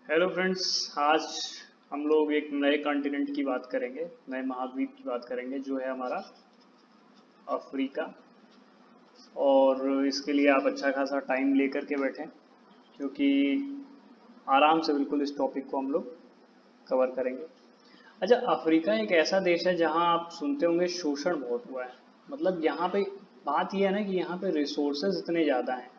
Hello friends. आज हम लोग एक नए कॉन्टिनेंट की बात करेंगे, नए महाद्वीप की बात करेंगे जो है हमारा अफ्रीका। और इसके लिए आप अच्छा खासा टाइम लेकर के बैठें, क्योंकि आराम से बिल्कुल इस टॉपिक को हम लोग कवर करेंगे। अच्छा, अफ्रीका एक ऐसा देश है जहां आप सुनते होंगे शोषण बहुत हुआ है। मतलब यहाँ पे बात यह है ना कि यहाँ पे रिसोर्सेज इतने ज़्यादा हैं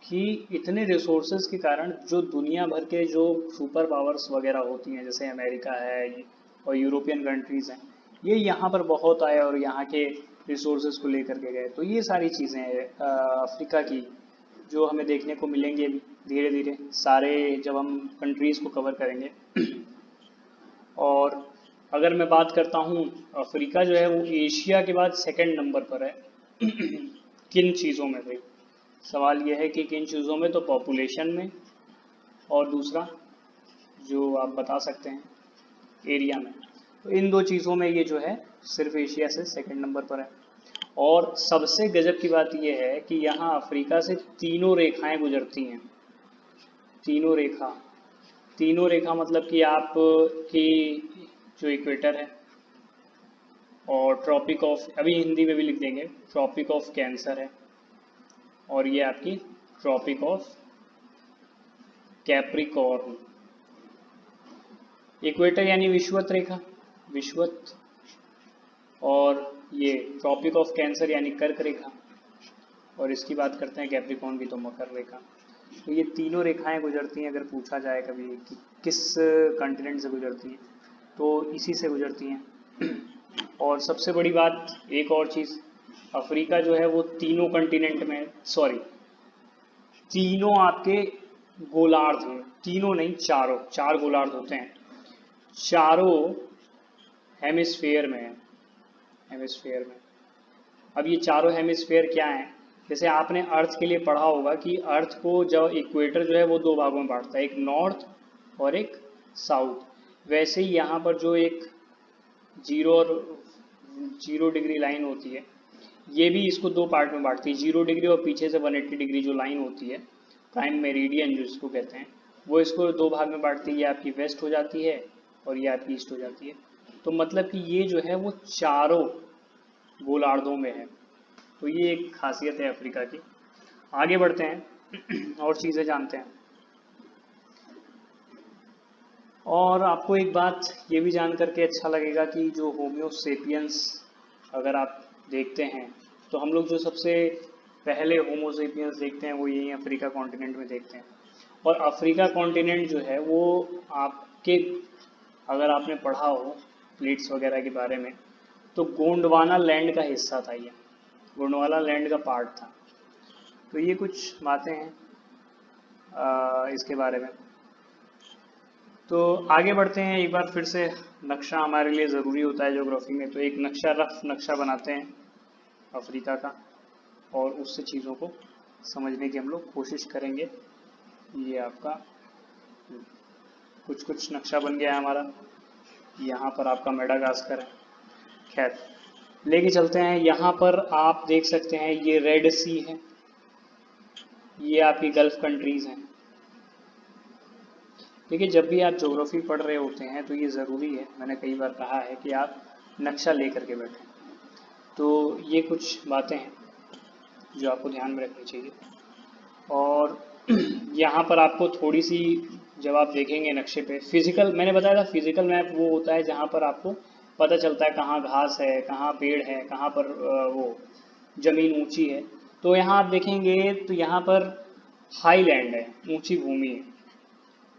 कि इतने रिसोर्सेज के कारण जो दुनिया भर के जो सुपर पावर्स वगैरह होती हैं, जैसे अमेरिका है और यूरोपियन कंट्रीज़ हैं, ये यहाँ पर बहुत आए और यहाँ के रिसोर्सेज को लेकर के गए। तो ये सारी चीज़ें हैं अफ्रीका की, जो हमें देखने को मिलेंगे अभी धीरे धीरे सारे, जब हम कंट्रीज़ को कवर करेंगे। और अगर मैं बात करता हूँ, अफ्रीका जो है वो एशिया के बाद सेकंड नंबर पर है। किन चीज़ों में भाई? सवाल यह है कि किन चीज़ों में, तो पॉपुलेशन में, और दूसरा जो आप बता सकते हैं एरिया में। तो इन दो चीज़ों में ये जो है सिर्फ एशिया से सेकंड नंबर पर है। और सबसे गजब की बात यह है कि यहाँ अफ्रीका से तीनों रेखाएं गुजरती हैं। तीनों रेखा, तीनों रेखा मतलब कि आप की जो इक्वेटर है, और ट्रॉपिक ऑफ, अभी हिंदी में भी लिख देंगे, ट्रॉपिक ऑफ कैंसर है, और ये आपकी ट्रॉपिक ऑफ कैप्रिकॉर्न। इक्वेटर यानी विषुवत रेखा, विषुवत, और ये ट्रॉपिक ऑफ कैंसर यानी कर्क रेखा, और इसकी बात करते हैं कैप्रिकॉर्न की तो मकर रेखा। तो ये तीनों रेखाएं गुजरती हैं। अगर पूछा जाए कभी कि किस कॉन्टिनेंट से गुजरती हैं, तो इसी से गुजरती हैं। और सबसे बड़ी बात एक और चीज़, अफ्रीका जो है वो तीनों कॉन्टिनेंट में, सॉरी, तीनों आपके गोलार्ध हैं, तीनों नहीं चारों, चार गोलार्ध होते हैं, चारों हेमिस्फेयर में है, हेमिस्फेयर में। अब ये चारों हेमिस्फेयर क्या हैं? जैसे आपने अर्थ के लिए पढ़ा होगा कि अर्थ को जब इक्वेटर जो है वो दो भागों में बांटता है, एक नॉर्थ और एक साउथ। वैसे ही यहाँ पर जो एक जीरो और 0 डिग्री लाइन होती है, ये भी इसको दो पार्ट में बांटती है, 0 डिग्री और पीछे से 180 डिग्री जो लाइन होती है, प्राइम मेरिडियन जो इसको कहते हैं, वो इसको दो भाग में बांटती है। ये आपकी वेस्ट हो जाती है और ये आपकी ईस्ट हो जाती है। तो मतलब कि ये जो है वो चारों गोलार्धों में है। तो ये एक खासियत है अफ्रीका की। आगे बढ़ते हैं और चीज़ें जानते हैं। और आपको एक बात ये भी जान करके अच्छा लगेगा कि जो होम्योसेपियंस, अगर आप देखते हैं, तो हम लोग जो सबसे पहले होमोसेपियंस देखते हैं वो यही अफ्रीका कॉन्टिनेंट में देखते हैं। और अफ्रीका कॉन्टिनेंट जो है वो आपके, अगर आपने पढ़ा हो प्लेट्स वगैरह के बारे में, तो गोंडवाना लैंड का हिस्सा था ये, गोंडवाना लैंड का पार्ट था। तो ये कुछ बातें हैं इसके बारे में। तो आगे बढ़ते हैं एक बार फिर से। नक्शा हमारे लिए ज़रूरी होता है ज्योग्राफी में, तो एक नक्शा, रफ नक्शा बनाते हैं अफ्रीका का, और उससे चीज़ों को समझने की हम लोग कोशिश करेंगे। ये आपका कुछ कुछ नक्शा बन गया है हमारा। यहाँ पर आपका मेडागास्कर है। खैर, लेके चलते हैं। यहाँ पर आप देख सकते हैं ये रेड सी है, ये आपकी गल्फ कंट्रीज़ हैं। देखिए, जब भी आप ज्योग्राफी पढ़ रहे होते हैं तो ये ज़रूरी है, मैंने कई बार कहा है कि आप नक्शा ले करके बैठें। तो ये कुछ बातें हैं जो आपको ध्यान में रखनी चाहिए। और यहाँ पर आपको थोड़ी सी, जब आप देखेंगे नक्शे पे, फिजिकल, मैंने बताया था फिजिकल मैप वो होता है जहाँ पर आपको पता चलता है कहाँ घास है, कहाँ पेड़ है, कहाँ पर वो ज़मीन ऊंची है। तो यहाँ आप देखेंगे तो यहाँ पर हाई लैंड है, ऊंची भूमि है।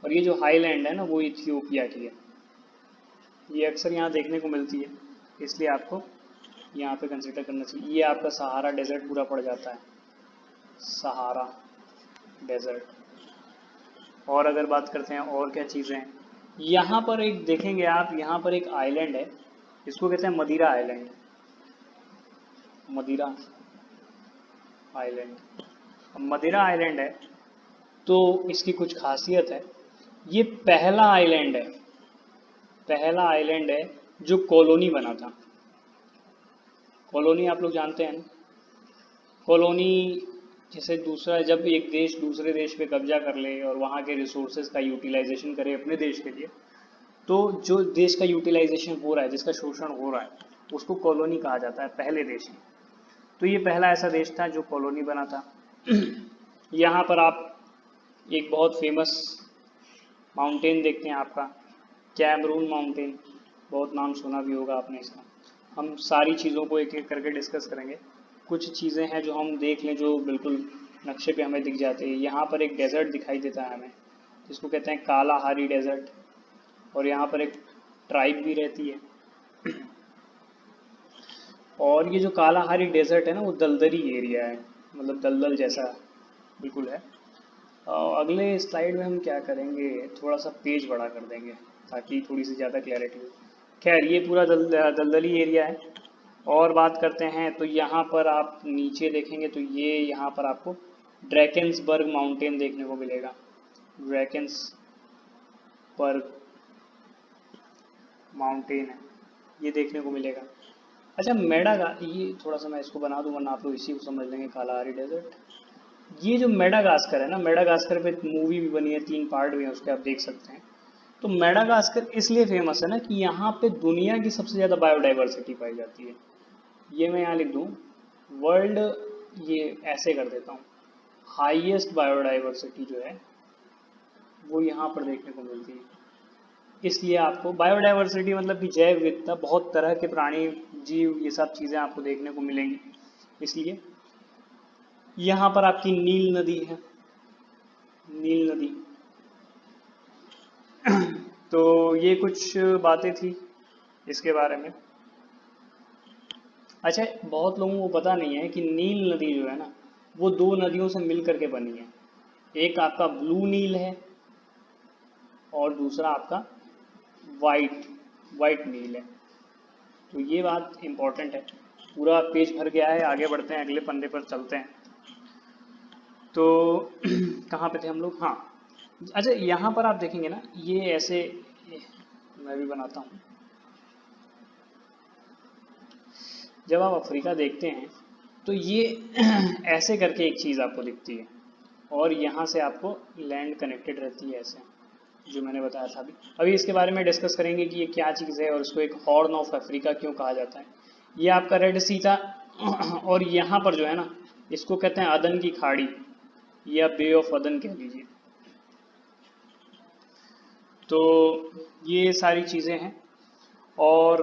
और ये जो हाई लैंड है ना, वो इथियोपिया की है। ये अक्सर यहाँ देखने को मिलती है, इसलिए आपको यहाँ पे कंसिडर करना चाहिए। ये आपका सहारा डेजर्ट पूरा पड़ जाता है, सहारा डेजर्ट। और अगर बात करते हैं और क्या चीज़ें हैं, यहाँ पर एक देखेंगे आप, यहाँ पर एक आइलैंड है, इसको कहते हैं मदिरा आइलैंड, मदिरा आइलैंड। अब मदिरा आइलैंड है तो इसकी कुछ खासियत है। ये पहला आइलैंड है, पहला आइलैंड है जो कॉलोनी बना था। कॉलोनी आप लोग जानते हैं ना, कॉलोनी जैसे दूसरा, जब एक देश दूसरे देश पे कब्जा कर ले और वहाँ के रिसोर्सेज का यूटिलाइजेशन करे अपने देश के लिए, तो जो देश का यूटिलाइजेशन हो रहा है, जिसका शोषण हो रहा है, उसको कॉलोनी कहा जाता है, पहले देश में। तो ये पहला ऐसा देश था जो कॉलोनी बना था। यहाँ पर आप एक बहुत फेमस माउंटेन देखते हैं आपका, कैमरून माउंटेन, बहुत नाम सुना भी होगा आपने इसका। हम सारी चीज़ों को एक एक करके डिस्कस करेंगे। कुछ चीज़ें हैं जो हम देख लें जो बिल्कुल नक्शे पे हमें दिख जाती है। यहाँ पर एक डेजर्ट दिखाई देता है हमें, जिसको कहते हैं कालाहारी डेजर्ट, और यहाँ पर एक ट्राइब भी रहती है। और ये जो कालाहारी डेजर्ट है ना, वो दलदली एरिया है, मतलब दलदल जैसा बिल्कुल है। अगले स्लाइड में हम क्या करेंगे, थोड़ा सा पेज बड़ा कर देंगे ताकि थोड़ी सी ज़्यादा क्लैरिटी हो। खैर, ये पूरा दलदली एरिया है। और बात करते हैं तो यहाँ पर आप नीचे देखेंगे तो ये यहाँ पर आपको ड्रैकेंसबर्ग माउंटेन देखने को मिलेगा। ड्रैकेंसबर्ग माउंटेन है, ये देखने को मिलेगा। अच्छा, ये थोड़ा सा मैं इसको बना दूँ वरना आप लोग इसी को समझ लेंगे, कालाहारी डेजर्ट। ये जो मेडागास्कर है ना, मेडागास्कर पे मूवी भी बनी है, 3 पार्ट भी हैं उसके, आप देख सकते हैं। तो मेडागास्कर इसलिए फेमस है ना कि यहाँ पे दुनिया की सबसे ज़्यादा बायोडाइवर्सिटी पाई जाती है। ये मैं यहाँ लिख दूँ, वर्ल्ड, ये ऐसे कर देता हूँ, हाईएस्ट बायोडाइवर्सिटी जो है वो यहाँ पर देखने को मिलती है। इसलिए आपको बायोडाइवर्सिटी मतलब कि जैव विविधता, बहुत तरह के प्राणी, जीव, ये सब चीज़ें आपको देखने को मिलेंगी। इसलिए यहाँ पर आपकी नील नदी है, नील नदी। तो ये कुछ बातें थी इसके बारे में। अच्छा, बहुत लोगों को पता नहीं है कि नील नदी जो है ना, वो 2 नदियों से मिल करके बनी है। एक आपका ब्लू नील है और दूसरा आपका वाइट नील है। तो ये बात इम्पोर्टेंट है। पूरा पेज भर गया है, आगे बढ़ते हैं, अगले पन्ने पर चलते हैं। तो कहाँ पे थे हम लोग? हाँ, अच्छा, यहाँ पर आप देखेंगे ना, ये ऐसे, मैं भी बनाता हूँ। जब आप अफ्रीका देखते हैं तो ये ऐसे करके एक चीज़ आपको दिखती है, और यहाँ से आपको लैंड कनेक्टेड रहती है ऐसे, जो मैंने बताया था अभी इसके बारे में डिस्कस करेंगे कि ये क्या चीज़ है और इसको एक हॉर्न ऑफ अफ्रीका क्यों कहा जाता है। ये आपका रेड सी था, और यहाँ पर जो है ना, इसको कहते हैं अदन की खाड़ी, या बे ऑफ अदन कह लीजिए। तो ये सारी चीज़ें हैं। और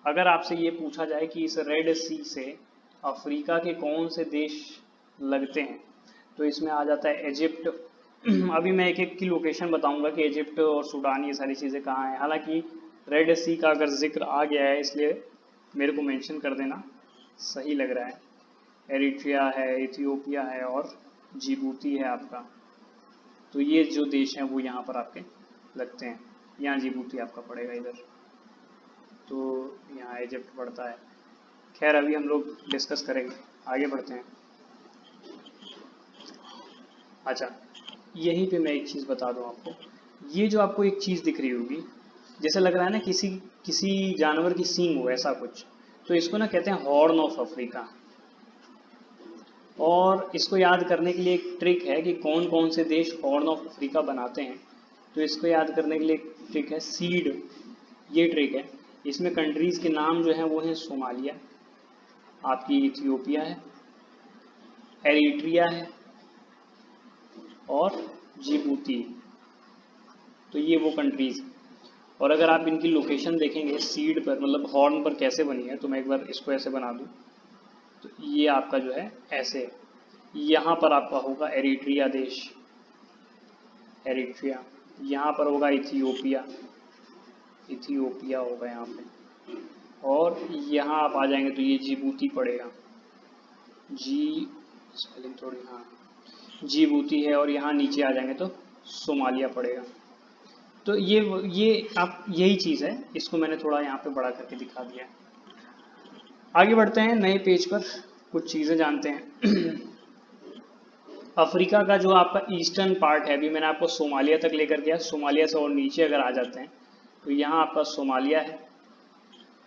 अगर आपसे ये पूछा जाए कि इस रेड सी से अफ्रीका के कौन से देश लगते हैं, तो इसमें आ जाता है इजिप्ट। अभी मैं एक एक की लोकेशन बताऊंगा कि इजिप्ट और सूडान ये सारी चीज़ें कहाँ हैं। हालांकि रेड सी का अगर जिक्र आ गया है, इसलिए मेरे को मेंशन कर देना सही लग रहा है। एरिट्रिया है, इथियोपिया है और जिबूती है आपका। तो ये जो देश हैं वो यहाँ पर आपके लगते हैं। यहाँ जिबूती आपका पड़ेगा इधर, तो यहाँ इजिप्ट पड़ता है। खैर, अभी हम लोग डिस्कस करेंगे, आगे बढ़ते हैं। अच्छा, यहीं पे मैं एक चीज़ बता दूँ आपको। ये जो आपको एक चीज़ दिख रही होगी, जैसे लग रहा है ना किसी किसी जानवर की सींग हो, ऐसा कुछ, तो इसको ना कहते हैं हॉर्न ऑफ अफ्रीका। और इसको याद करने के लिए एक ट्रिक है कि कौन कौन से देश हॉर्न ऑफ अफ्रीका बनाते हैं। तो इसको याद करने के लिए एक ट्रिक है, सीड, ये ट्रिक है। इसमें कंट्रीज़ के नाम जो हैं वो हैं सोमालिया, आपकी इथियोपिया है, एरिट्रिया है और जिबूती। तो ये वो कंट्रीज़। और अगर आप इनकी लोकेशन देखेंगे सीड पर, मतलब हॉर्न पर कैसे बनी है, तो मैं एक बार इसको ऐसे बना दूँ, तो ये आपका जो है ऐसे, यहाँ पर आपका होगा एरिट्रिया देश, एरिट्रिया। यहाँ पर होगा इथियोपिया, इथियोपिया होगा यहाँ पे। और यहाँ आप आ जाएंगे तो ये जिबूती पड़ेगा, जी स्पेलिंग थोड़ी, हाँ, जिबूती है। और यहाँ नीचे आ जाएंगे तो सोमालिया पड़ेगा। तो ये आप, यही चीज़ है, इसको मैंने थोड़ा यहाँ पे बड़ा करके दिखा दिया है। आगे बढ़ते हैं, नए पेज पर कुछ चीज़ें जानते हैं। अफ्रीका का जो आपका ईस्टर्न पार्ट है, अभी मैंने आपको सोमालिया तक लेकर गया, सोमालिया से और नीचे अगर आ जाते हैं तो यहाँ आपका सोमालिया है,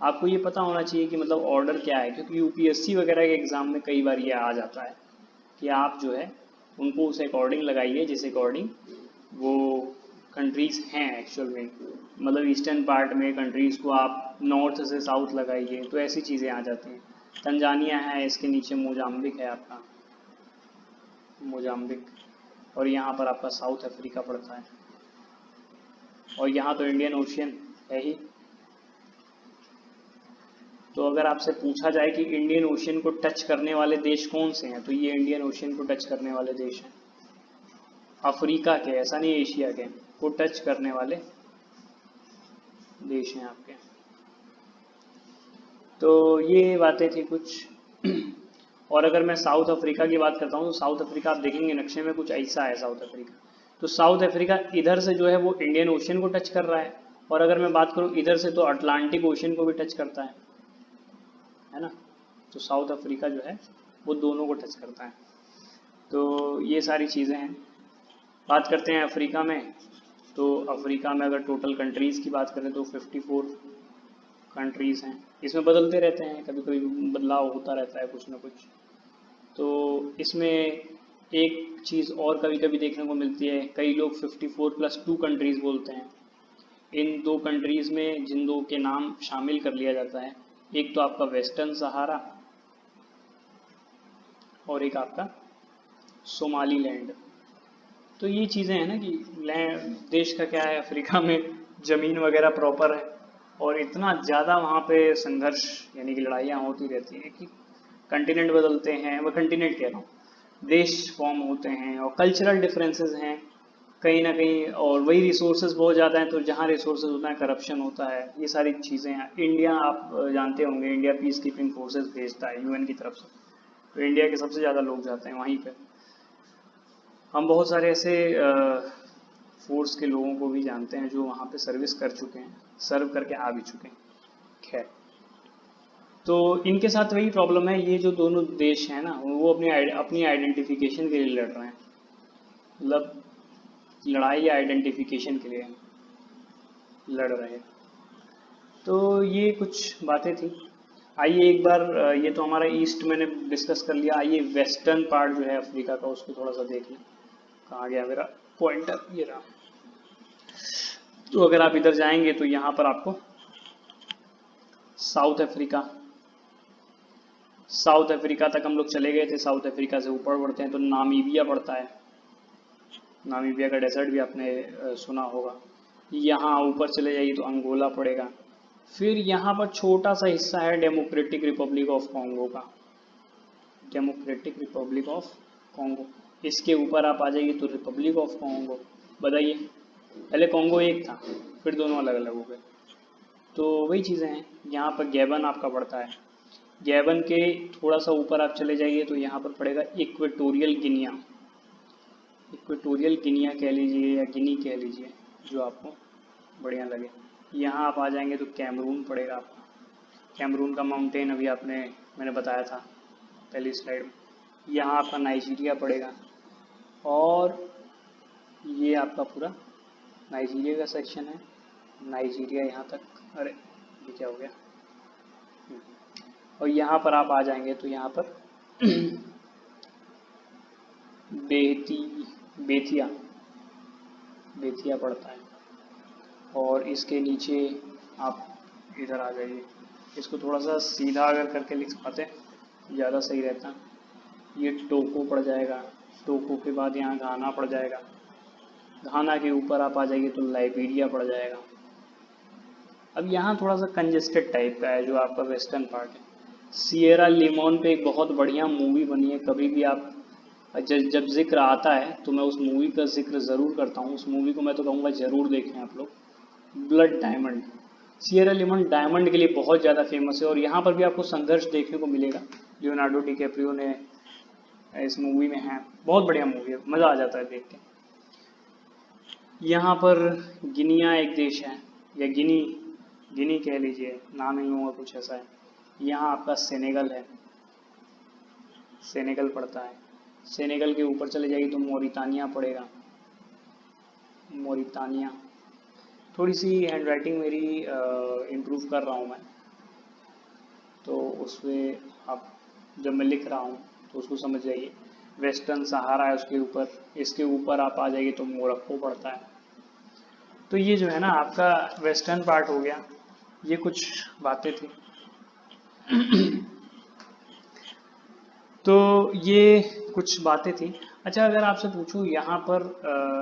आपको ये पता होना चाहिए कि मतलब ऑर्डर क्या है, क्योंकि यूपीएससी वगैरह के एग्ज़ाम में कई बार ये आ जाता है कि आप जो है उनको उस अकॉर्डिंग लगाइए जिस अकॉर्डिंग वो कंट्रीज़ हैं एक्चुअल में, मतलब ईस्टर्न पार्ट में कंट्रीज़ को आप नॉर्थ से साउथ लगाइए, तो ऐसी चीज़ें आ जाती हैं। तंजानिया है, इसके नीचे मोजाम्बिक है आपका, मोजाम्बिक, और यहाँ पर आपका साउथ अफ्रीका पड़ता है, और यहाँ तो इंडियन ओशियन है ही। तो अगर आपसे पूछा जाए कि इंडियन ओशियन को टच करने वाले देश कौन से हैं, तो ये इंडियन ओशियन को टच करने वाले देश हैं, अफ्रीका के, ऐसा नहीं एशिया के, को टच करने वाले देश हैं आपके। तो ये बातें थी कुछ। और अगर मैं साउथ अफ्रीका की बात करता हूँ तो साउथ अफ्रीका आप देखेंगे नक्शे में कुछ ऐसा है साउथ अफ्रीका। तो साउथ अफ्रीका इधर से जो है वो इंडियन ओशियन को टच कर रहा है, और अगर मैं बात करूँ इधर से तो अटलांटिक ओशियन को भी टच करता है ना। तो साउथ अफ्रीका जो है वो दोनों को टच करता है। तो ये सारी चीज़ें हैं। बात करते हैं अफ्रीका में, तो अफ्रीका में अगर टोटल कंट्रीज़ की बात करें तो 54 कंट्रीज़ हैं। इसमें बदलते रहते हैं, कभी कभी बदलाव होता रहता है कुछ ना कुछ। तो इसमें एक चीज़ और कभी कभी देखने को मिलती है, कई लोग 54+2 कंट्रीज़ बोलते हैं। इन दो कंट्रीज़ में जिन दो के नाम शामिल कर लिया जाता है, एक तो आपका वेस्टर्न सहारा और एक आपका सोमालीलैंड। तो ये चीज़ें हैं ना कि देश का क्या है, अफ्रीका में ज़मीन वगैरह प्रॉपर है, और इतना ज़्यादा वहाँ पे संघर्ष यानी कि लड़ाइयाँ होती रहती हैं कि कंटिनेंट बदलते हैं, वह कंटिनेंट कह रहा हूँ, देश फॉर्म होते हैं, और कल्चरल डिफरेंसेस हैं कहीं ना कहीं, और वही रिसोर्सेज बहुत ज़्यादा हैं, तो जहाँ रिसोर्सेज होता है करप्शन होता है, ये सारी चीज़ें हैं। इंडिया आप जानते होंगे, इंडिया पीस कीपिंग फोर्सेज भेजता है यूएन की तरफ से, तो इंडिया के सबसे ज़्यादा लोग जाते हैं वहीं पे। हम बहुत सारे ऐसे फोर्स के लोगों को भी जानते हैं जो वहाँ पे सर्विस कर चुके हैं, सर्व करके आ भी चुके हैं। खैर, तो इनके साथ वही प्रॉब्लम है, ये जो दोनों देश हैं ना वो अपनी आइडेंटिफिकेशन के लिए लड़ रहे हैं, मतलब लड़ाई या आइडेंटिफिकेशन के लिए लड़ रहे हैं। तो ये कुछ बातें थी। आइए एक बार ये तो हमारा ईस्ट मैंने डिस्कस कर लिया, आइए वेस्टर्न पार्ट जो है अफ्रीका का उसको थोड़ा सा देख लें। कहाँ गया मेरा पॉइंटर, ये रहा। तो अगर आप इधर जाएंगे तो यहाँ पर आपको साउथ अफ्रीका, साउथ अफ्रीका तक हम लोग चले गए थे। साउथ अफ्रीका से ऊपर बढ़ते हैं तो नामीबिया पड़ता है, नामीबिया का डेजर्ट भी आपने सुना होगा। यहाँ ऊपर चले जाइए तो अंगोला पड़ेगा। फिर यहाँ पर छोटा सा हिस्सा है डेमोक्रेटिक रिपब्लिक ऑफ कॉन्गो का, डेमोक्रेटिक रिपब्लिक ऑफ कॉन्गो। इसके ऊपर आप आ जाइए तो रिपब्लिक ऑफ कॉन्गो। बताइए, पहले कॉन्गो एक था, फिर दोनों अलग अलग हो गए। तो वही चीज़ें हैं। यहाँ पर गैबन आपका पड़ता है, गैबन के थोड़ा सा ऊपर आप चले जाइए तो यहाँ पर पड़ेगा इक्वेटोरियल गिनिया, इक्वेटोरियल गिनिया कह लीजिए या गिनी कह लीजिए, जो आपको बढ़िया लगे। यहाँ आप आ जाएंगे तो कैमरून पड़ेगा आपका, कैमरून का माउंटेन अभी मैंने बताया था पहली स्लाइड में। यहाँ आपका नाइजीरिया पड़ेगा, और ये आपका पूरा नाइजीरिया का सेक्शन है, नाइजीरिया यहाँ तक। अरे ये क्या हो गया। और यहाँ पर आप आ जाएंगे तो यहाँ पर बेतिया बेतिया पड़ता है, और इसके नीचे आप इधर आ जाइए। इसको थोड़ा सा सीधा अगर करके लिख पाते ज़्यादा सही रहता। ये टोको पड़ जाएगा, टोको के बाद यहाँ घाना पड़ जाएगा, घाना के ऊपर आप आ जाइए तो लाइबेरिया पड़ जाएगा। अब यहाँ थोड़ा सा कंजेस्टेड टाइप का है जो आपका वेस्टर्न पार्ट है। सिएरा लिमोन पे एक बहुत बढ़िया मूवी बनी है, कभी भी आप जब जिक्र आता है तो मैं उस मूवी का जिक्र ज़रूर करता हूँ। उस मूवी को मैं तो कहूँगा ज़रूर देखें आप लोग, ब्लड डायमंड। सिएरा लिमोन डायमंड के लिए बहुत ज़्यादा फेमस है, और यहाँ पर भी आपको संघर्ष देखने को मिलेगा। लियोनार्डो डिकैप्रियो ने इस मूवी में है, बहुत बढ़िया मूवी है, मज़ा आ जाता है देख के। यहाँ पर गिनिया एक देश है, या गिनी कह लीजिए, नाम ही होगा कुछ ऐसा है। यहाँ आपका सेनेगल है, सेनेगल पड़ता है। सेनेगल के ऊपर चले जाइए तो मोरितानिया पड़ेगा, मोरितानिया। थोड़ी सी हैंड राइटिंग मेरी इम्प्रूव कर रहा हूँ मैं, तो उसमें आप जब मैं लिख रहा हूँ तो उसको समझ जाइए। वेस्टर्न सहारा है उसके ऊपर, इसके ऊपर आप आ जाइए तो मोरक्को पड़ता है। तो ये जो है ना आपका वेस्टर्न पार्ट हो गया। ये कुछ बातें थी। तो ये कुछ बातें थी। अच्छा, अगर आपसे पूछूं यहाँ पर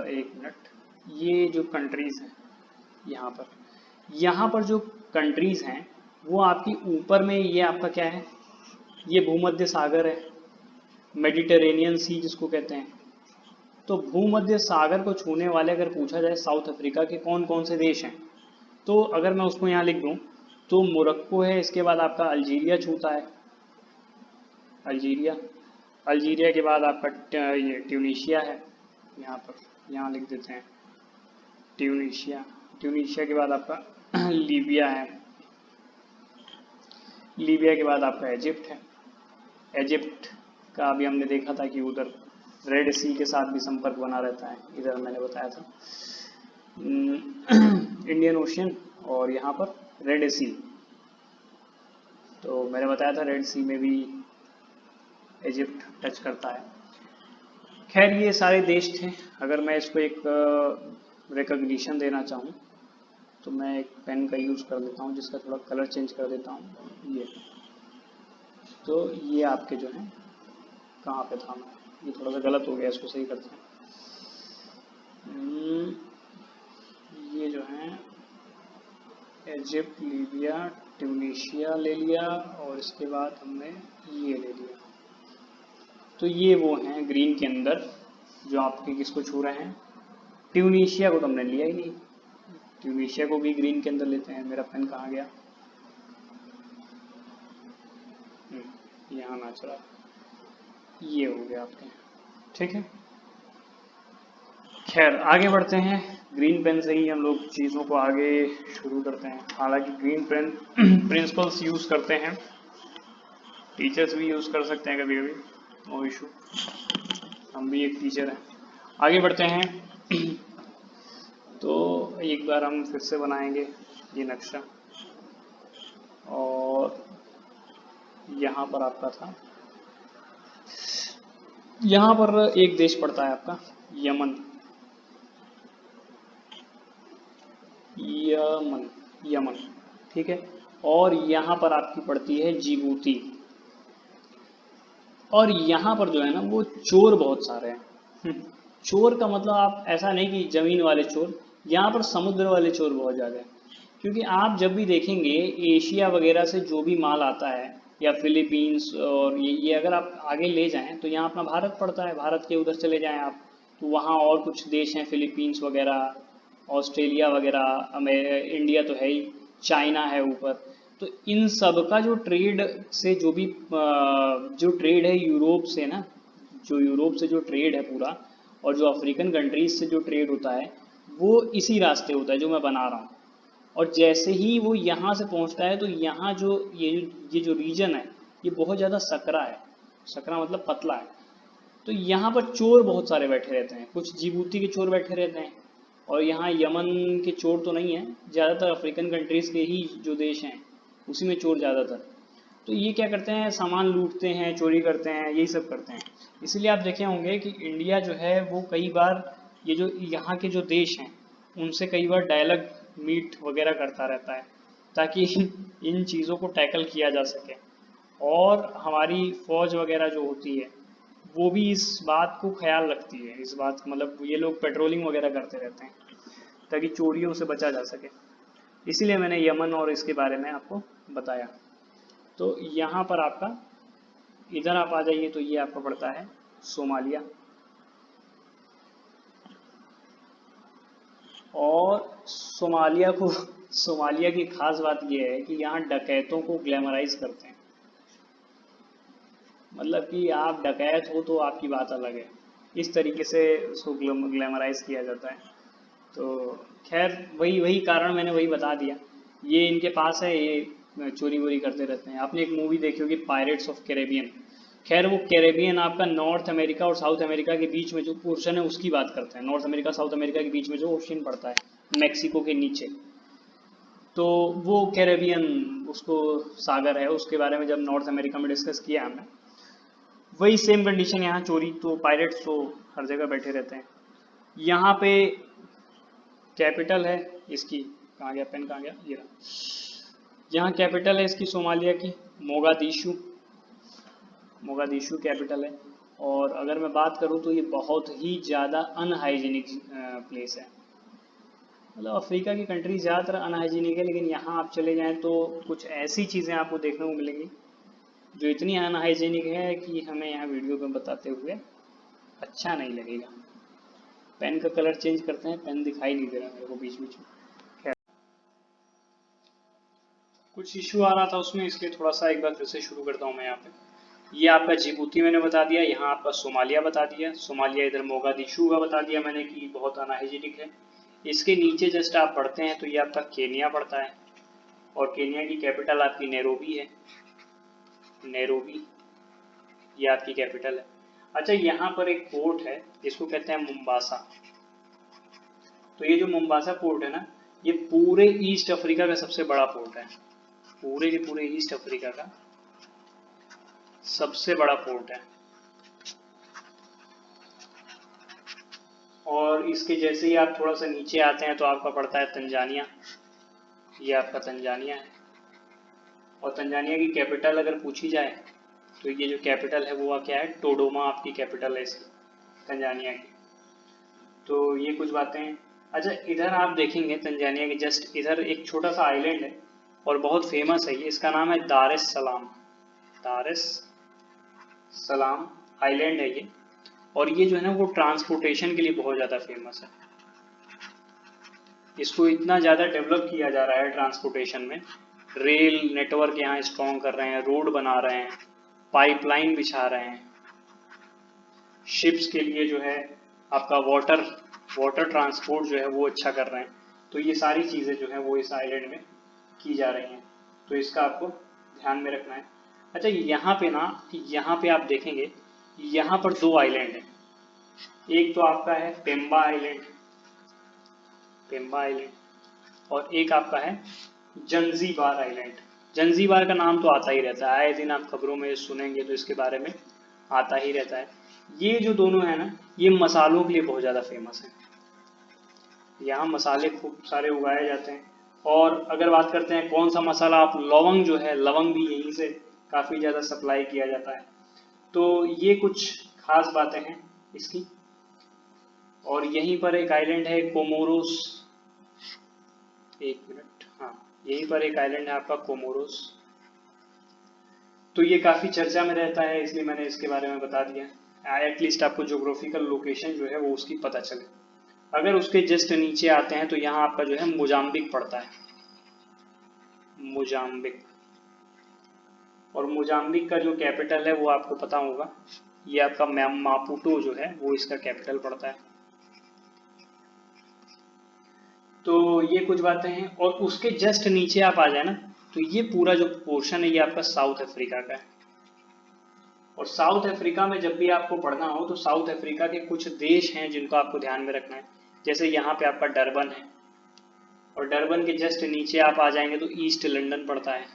एक मिनट, ये जो कंट्रीज हैं यहाँ पर जो कंट्रीज हैं वो आपकी ऊपर में, ये आपका क्या है, ये भूमध्य सागर है, मेडिटेरेनियन सी जिसको कहते हैं। तो भूमध्य सागर को छूने वाले अगर पूछा जाए साउथ अफ्रीका के कौन कौन से देश हैं, तो अगर मैं उसको यहाँ लिख दूँ तो मोरक्को है, इसके बाद आपका अल्जीरिया छूता है, अल्जीरिया। अल्जीरिया के बाद आपका ये ट्यूनीशिया है, यहाँ पर यहाँ लिख देते हैं ट्यूनीशिया। ट्यूनीशिया के बाद आपका लीबिया है, लीबिया के बाद आपका इजिप्ट है। इजिप्ट का अभी हमने देखा था कि उधर रेड सी के साथ भी संपर्क बना रहता है, इधर मैंने बताया था इंडियन ओशियन और यहाँ पर रेड सी। तो मैंने बताया था रेड सी में भी इजिप्ट टच करता है। खैर ये सारे देश थे। अगर मैं इसको एक रिकॉग्निशन देना चाहूँ तो मैं एक पेन का यूज़ कर देता हूँ जिसका थोड़ा कलर चेंज कर देता हूँ। ये तो ये आपके जो है कहाँ पे था, मैं ये थोड़ा सा गलत हो गया, इसको सही करते हैं। ये जो है इजिप्ट, लीबिया, ट्यूनीशिया ले लिया और इसके बाद हमने ये ले लिया। तो ये वो हैं ग्रीन के अंदर जो आपके किसको छू रहे हैं। ट्यूनीशिया को तो हमने लिया ही नहीं, ट्यूनीशिया को भी ग्रीन के अंदर लेते हैं। मेरा पेन कहाँ गया, यहाँ ना चला, ये हो गया आपके, ठीक है। खैर आगे बढ़ते हैं, ग्रीन पेन से ही हम लोग चीज़ों को आगे शुरू करते हैं। हालांकि ग्रीन पेन प्रिंसिपल्स यूज़ करते हैं, टीचर्स भी यूज़ कर सकते हैं कभी कभी, नो इशू, हम भी एक टीचर हैं। आगे बढ़ते हैं। तो एक बार हम फिर से बनाएंगे ये नक्शा, और यहाँ पर आपका था, यहाँ पर एक देश पड़ता है आपका यमन, यमन, यमन, ठीक है। और यहाँ पर आपकी पड़ती है जिबूती। और यहाँ पर जो है ना वो चोर बहुत सारे हैं। चोर का मतलब आप ऐसा नहीं कि जमीन वाले चोर, यहाँ पर समुद्र वाले चोर बहुत ज़्यादा हैं। क्योंकि आप जब भी देखेंगे एशिया वगैरह से जो भी माल आता है, या फिलीपींस, और ये अगर आप आगे ले जाएं तो यहाँ अपना भारत पड़ता है, भारत के उधर चले जाएं आप तो वहाँ और कुछ देश हैं, फिलीपींस वगैरह, ऑस्ट्रेलिया वगैरह, इंडिया तो है ही, चाइना है ऊपर। तो इन सब का जो ट्रेड से जो ट्रेड है यूरोप से ना, जो यूरोप से जो ट्रेड है पूरा, और जो अफ्रीकन कंट्रीज से जो ट्रेड होता है वो इसी रास्ते होता है जो मैं बना रहा हूँ। और जैसे ही वो यहाँ से पहुँचता है तो यहाँ जो ये जो रीजन है ये बहुत ज़्यादा सकरा है, सकरा मतलब पतला है। तो यहाँ पर चोर बहुत सारे बैठे रहते हैं, कुछ जिबूती के चोर बैठे रहते हैं, और यहाँ यमन के चोर तो नहीं है, ज़्यादातर अफ्रीकन कंट्रीज़ के ही जो देश हैं उसी में चोर ज़्यादातर। तो ये क्या करते हैं, सामान लूटते हैं, चोरी करते हैं, यही सब करते हैं। इसलिए आप देखे होंगे कि इंडिया जो है वो कई बार ये जो यहाँ के जो देश हैं उनसे कई बार डायलॉग मीट वगैरह करता रहता है ताकि इन चीज़ों को टैकल किया जा सके। और हमारी फौज वगैरह जो होती है वो भी इस बात को ख्याल रखती है, इस बात मतलब ये लोग पेट्रोलिंग वगैरह करते रहते हैं ताकि चोरियों से बचा जा सके। इसीलिए मैंने यमन और इसके बारे में आपको बताया। तो यहाँ पर आपका, इधर आप आ जाइए तो ये आपका पड़ता है सोमालिया। और सोमालिया की खास बात यह है कि यहाँ डकैतों को ग्लैमराइज करते हैं, मतलब कि आप डकैत हो तो आपकी बात अलग है, इस तरीके से उसको ग्लैमराइज किया जाता है। तो खैर वही वही कारण मैंने वही बता दिया, ये इनके पास है, ये चोरी वोरी करते रहते हैं। आपने एक मूवी देखी होगी पायरेट्स ऑफ कैरेबियन, खैर वो कैरेबियन आपका नॉर्थ अमेरिका और साउथ अमेरिका के बीच में जो पोर्शन है उसकी बात करते हैं, नॉर्थ अमेरिका साउथ अमेरिका के बीच में जो ओशियन पड़ता है मैक्सिको के नीचे। तो वो कैरेबियन उसको सागर है, उसके बारे में जब नॉर्थ अमेरिका में डिस्कस किया हमने, वही सेम कंडीशन यहाँ चोरी, तो पायरेट्स तो हर जगह बैठे रहते हैं। यहाँ पे कैपिटल है इसकी, कहाँ गया पेन, कहाँ गया, ये रहा। यहाँ कैपिटल है इसकी सोमालिया की, मोगादिशु, मोगादिशु कैपिटल है। और अगर मैं बात करूँ तो ये बहुत ही ज़्यादा अनहाइजीनिक प्लेस है, मतलब अफ्रीका की कंट्री ज़्यादातर अनहाइजीनिक है, लेकिन यहाँ आप चले जाएं तो कुछ ऐसी चीज़ें आपको देखने को मिलेंगी जो इतनी अनहाइजीनिक है कि हमें यहाँ वीडियो में बताते हुए अच्छा नहीं लगेगा। पेन का कलर चेंज करते हैं, पेन दिखाई नहीं दे रहा मेरे को बीच बीच में, खैर कुछ इशू आ रहा था उसमें, इसलिए थोड़ा सा एक बार फिर से शुरू करता हूँ मैं यहाँ पे। ये आपका जिबूती मैंने बता दिया, यहाँ आपका सोमालिया बता दिया, सोमालिया इधर मोगादिशु का बता दिया मैंने कि बहुत अनहाइजीनिक है। इसके नीचे जस्ट आप पढ़ते हैं तो ये आपका केनिया पड़ता है, और केनिया की कैपिटल आपकी नैरोबी है, नैरोबी ये आपकी कैपिटल है। अच्छा, यहाँ पर एक पोर्ट है जिसको कहते हैं मुम्बासा। तो ये जो मुम्बासा पोर्ट है ना, ये पूरे ईस्ट अफ्रीका का सबसे बड़ा पोर्ट है, पूरे के पूरे ईस्ट अफ्रीका का सबसे बड़ा पोर्ट है। और इसके जैसे ही आप थोड़ा सा नीचे आते हैं तो आपका पड़ता है तंजानिया, ये आपका तंजानिया है। और तंजानिया की कैपिटल अगर पूछी जाए तो ये जो कैपिटल है वो क्या है, टोडोमा आपकी कैपिटल है इसकी, तंजानिया की। तो ये कुछ बातें हैं। अच्छा, इधर आप देखेंगे तंजानिया के जस्ट इधर एक छोटा सा आइलैंड है और बहुत फेमस है ये, इसका नाम है दार एस सलाम, दार एस सलाम आइलैंड है ये। और ये जो है ना वो ट्रांसपोर्टेशन के लिए बहुत ज़्यादा फेमस है, इसको इतना ज़्यादा डेवलप किया जा रहा है ट्रांसपोर्टेशन में, रेल नेटवर्क यहाँ स्ट्रॉन्ग कर रहे हैं, रोड बना रहे हैं, पाइपलाइन बिछा रहे हैं, शिप्स के लिए जो है आपका वाटर ट्रांसपोर्ट जो है वो अच्छा कर रहे हैं। तो ये सारी चीज़ें जो है वो इस आइलैंड में की जा रही हैं, तो इसका आपको ध्यान में रखना है। अच्छा, यहाँ पे ना, यहाँ पे आप देखेंगे यहाँ पर दो आइलैंड हैं, एक तो आपका है पेम्बा आइलैंड, पेम्बा आइलैंड, और एक आपका है जंजीबार आइलैंड। जंजीबार का नाम तो आता ही रहता है, आए दिन आप खबरों में सुनेंगे तो इसके बारे में आता ही रहता है। ये जो दोनों है ना, ये मसालों के लिए बहुत ज़्यादा फेमस है, यहाँ मसाले खूब सारे उगाए जाते हैं। और अगर बात करते हैं कौन सा मसाला, आप लवंग जो है, लवंग भी यहीं से काफ़ी ज़्यादा सप्लाई किया जाता है। तो ये कुछ खास बातें हैं इसकी। और यहीं पर एक आइलैंड है कोमोरोस, एक मिनट, हाँ यहीं पर एक आइलैंड है आपका कोमोरोस। तो ये काफ़ी चर्चा में रहता है, इसलिए मैंने इसके बारे में बता दिया, एटलीस्ट आपको ज्योग्राफिकल लोकेशन जो है वो उसकी पता चले। अगर उसके जस्ट नीचे आते हैं तो यहाँ आपका जो है मोजाम्बिक पड़ता है, मोजाम्बिक। और मोजाम्बिक का जो कैपिटल है वो आपको पता होगा, ये आपका मापुटो जो है वो इसका कैपिटल पड़ता है। तो ये कुछ बातें हैं। और उसके जस्ट नीचे आप आ जाए ना, तो ये पूरा जो पोर्शन है ये आपका साउथ अफ्रीका का है। और साउथ अफ्रीका में जब भी आपको पढ़ना हो तो साउथ अफ्रीका के कुछ देश हैं जिनको आपको ध्यान में रखना है। जैसे यहाँ पे आपका डरबन है, और डरबन के जस्ट नीचे आप आ जाएंगे तो ईस्ट लंदन पड़ता है।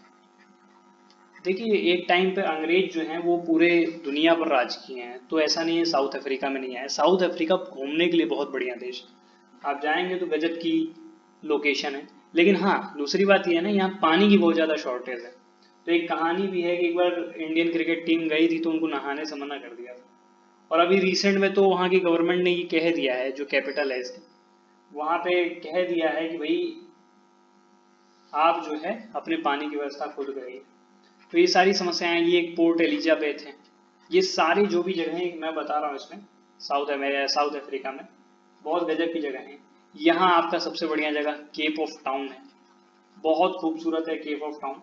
देखिए, एक टाइम पे अंग्रेज जो हैं वो पूरे दुनिया पर राज किए हैं, तो ऐसा नहीं है साउथ अफ्रीका में नहीं आए। साउथ अफ्रीका घूमने के लिए बहुत बढ़िया देश है, आप जाएंगे तो गजब की लोकेशन है। लेकिन हाँ, दूसरी बात यह है ना, यहाँ पानी की बहुत ज़्यादा शॉर्टेज है। तो एक कहानी भी है कि एक बार इंडियन क्रिकेट टीम गई थी तो उनको नहाने से मना कर दिया था। और अभी रिसेंट में तो वहाँ की गवर्नमेंट ने ये कह दिया है, जो कैपिटल है इसकी, वहाँ पे कह दिया है कि भाई आप जो है अपने पानी की व्यवस्था खुद करिए। तो ये सारी समस्याएं, ये एक पोर्ट एलिजाबेथ है, ये सारी जो भी जगहें मैं बता रहा हूँ इसमें साउथ अफ्रीका में बहुत गजब की जगह है। यहाँ आपका सबसे बढ़िया जगह केप ऑफ टाउन है, बहुत खूबसूरत है केप ऑफ टाउन।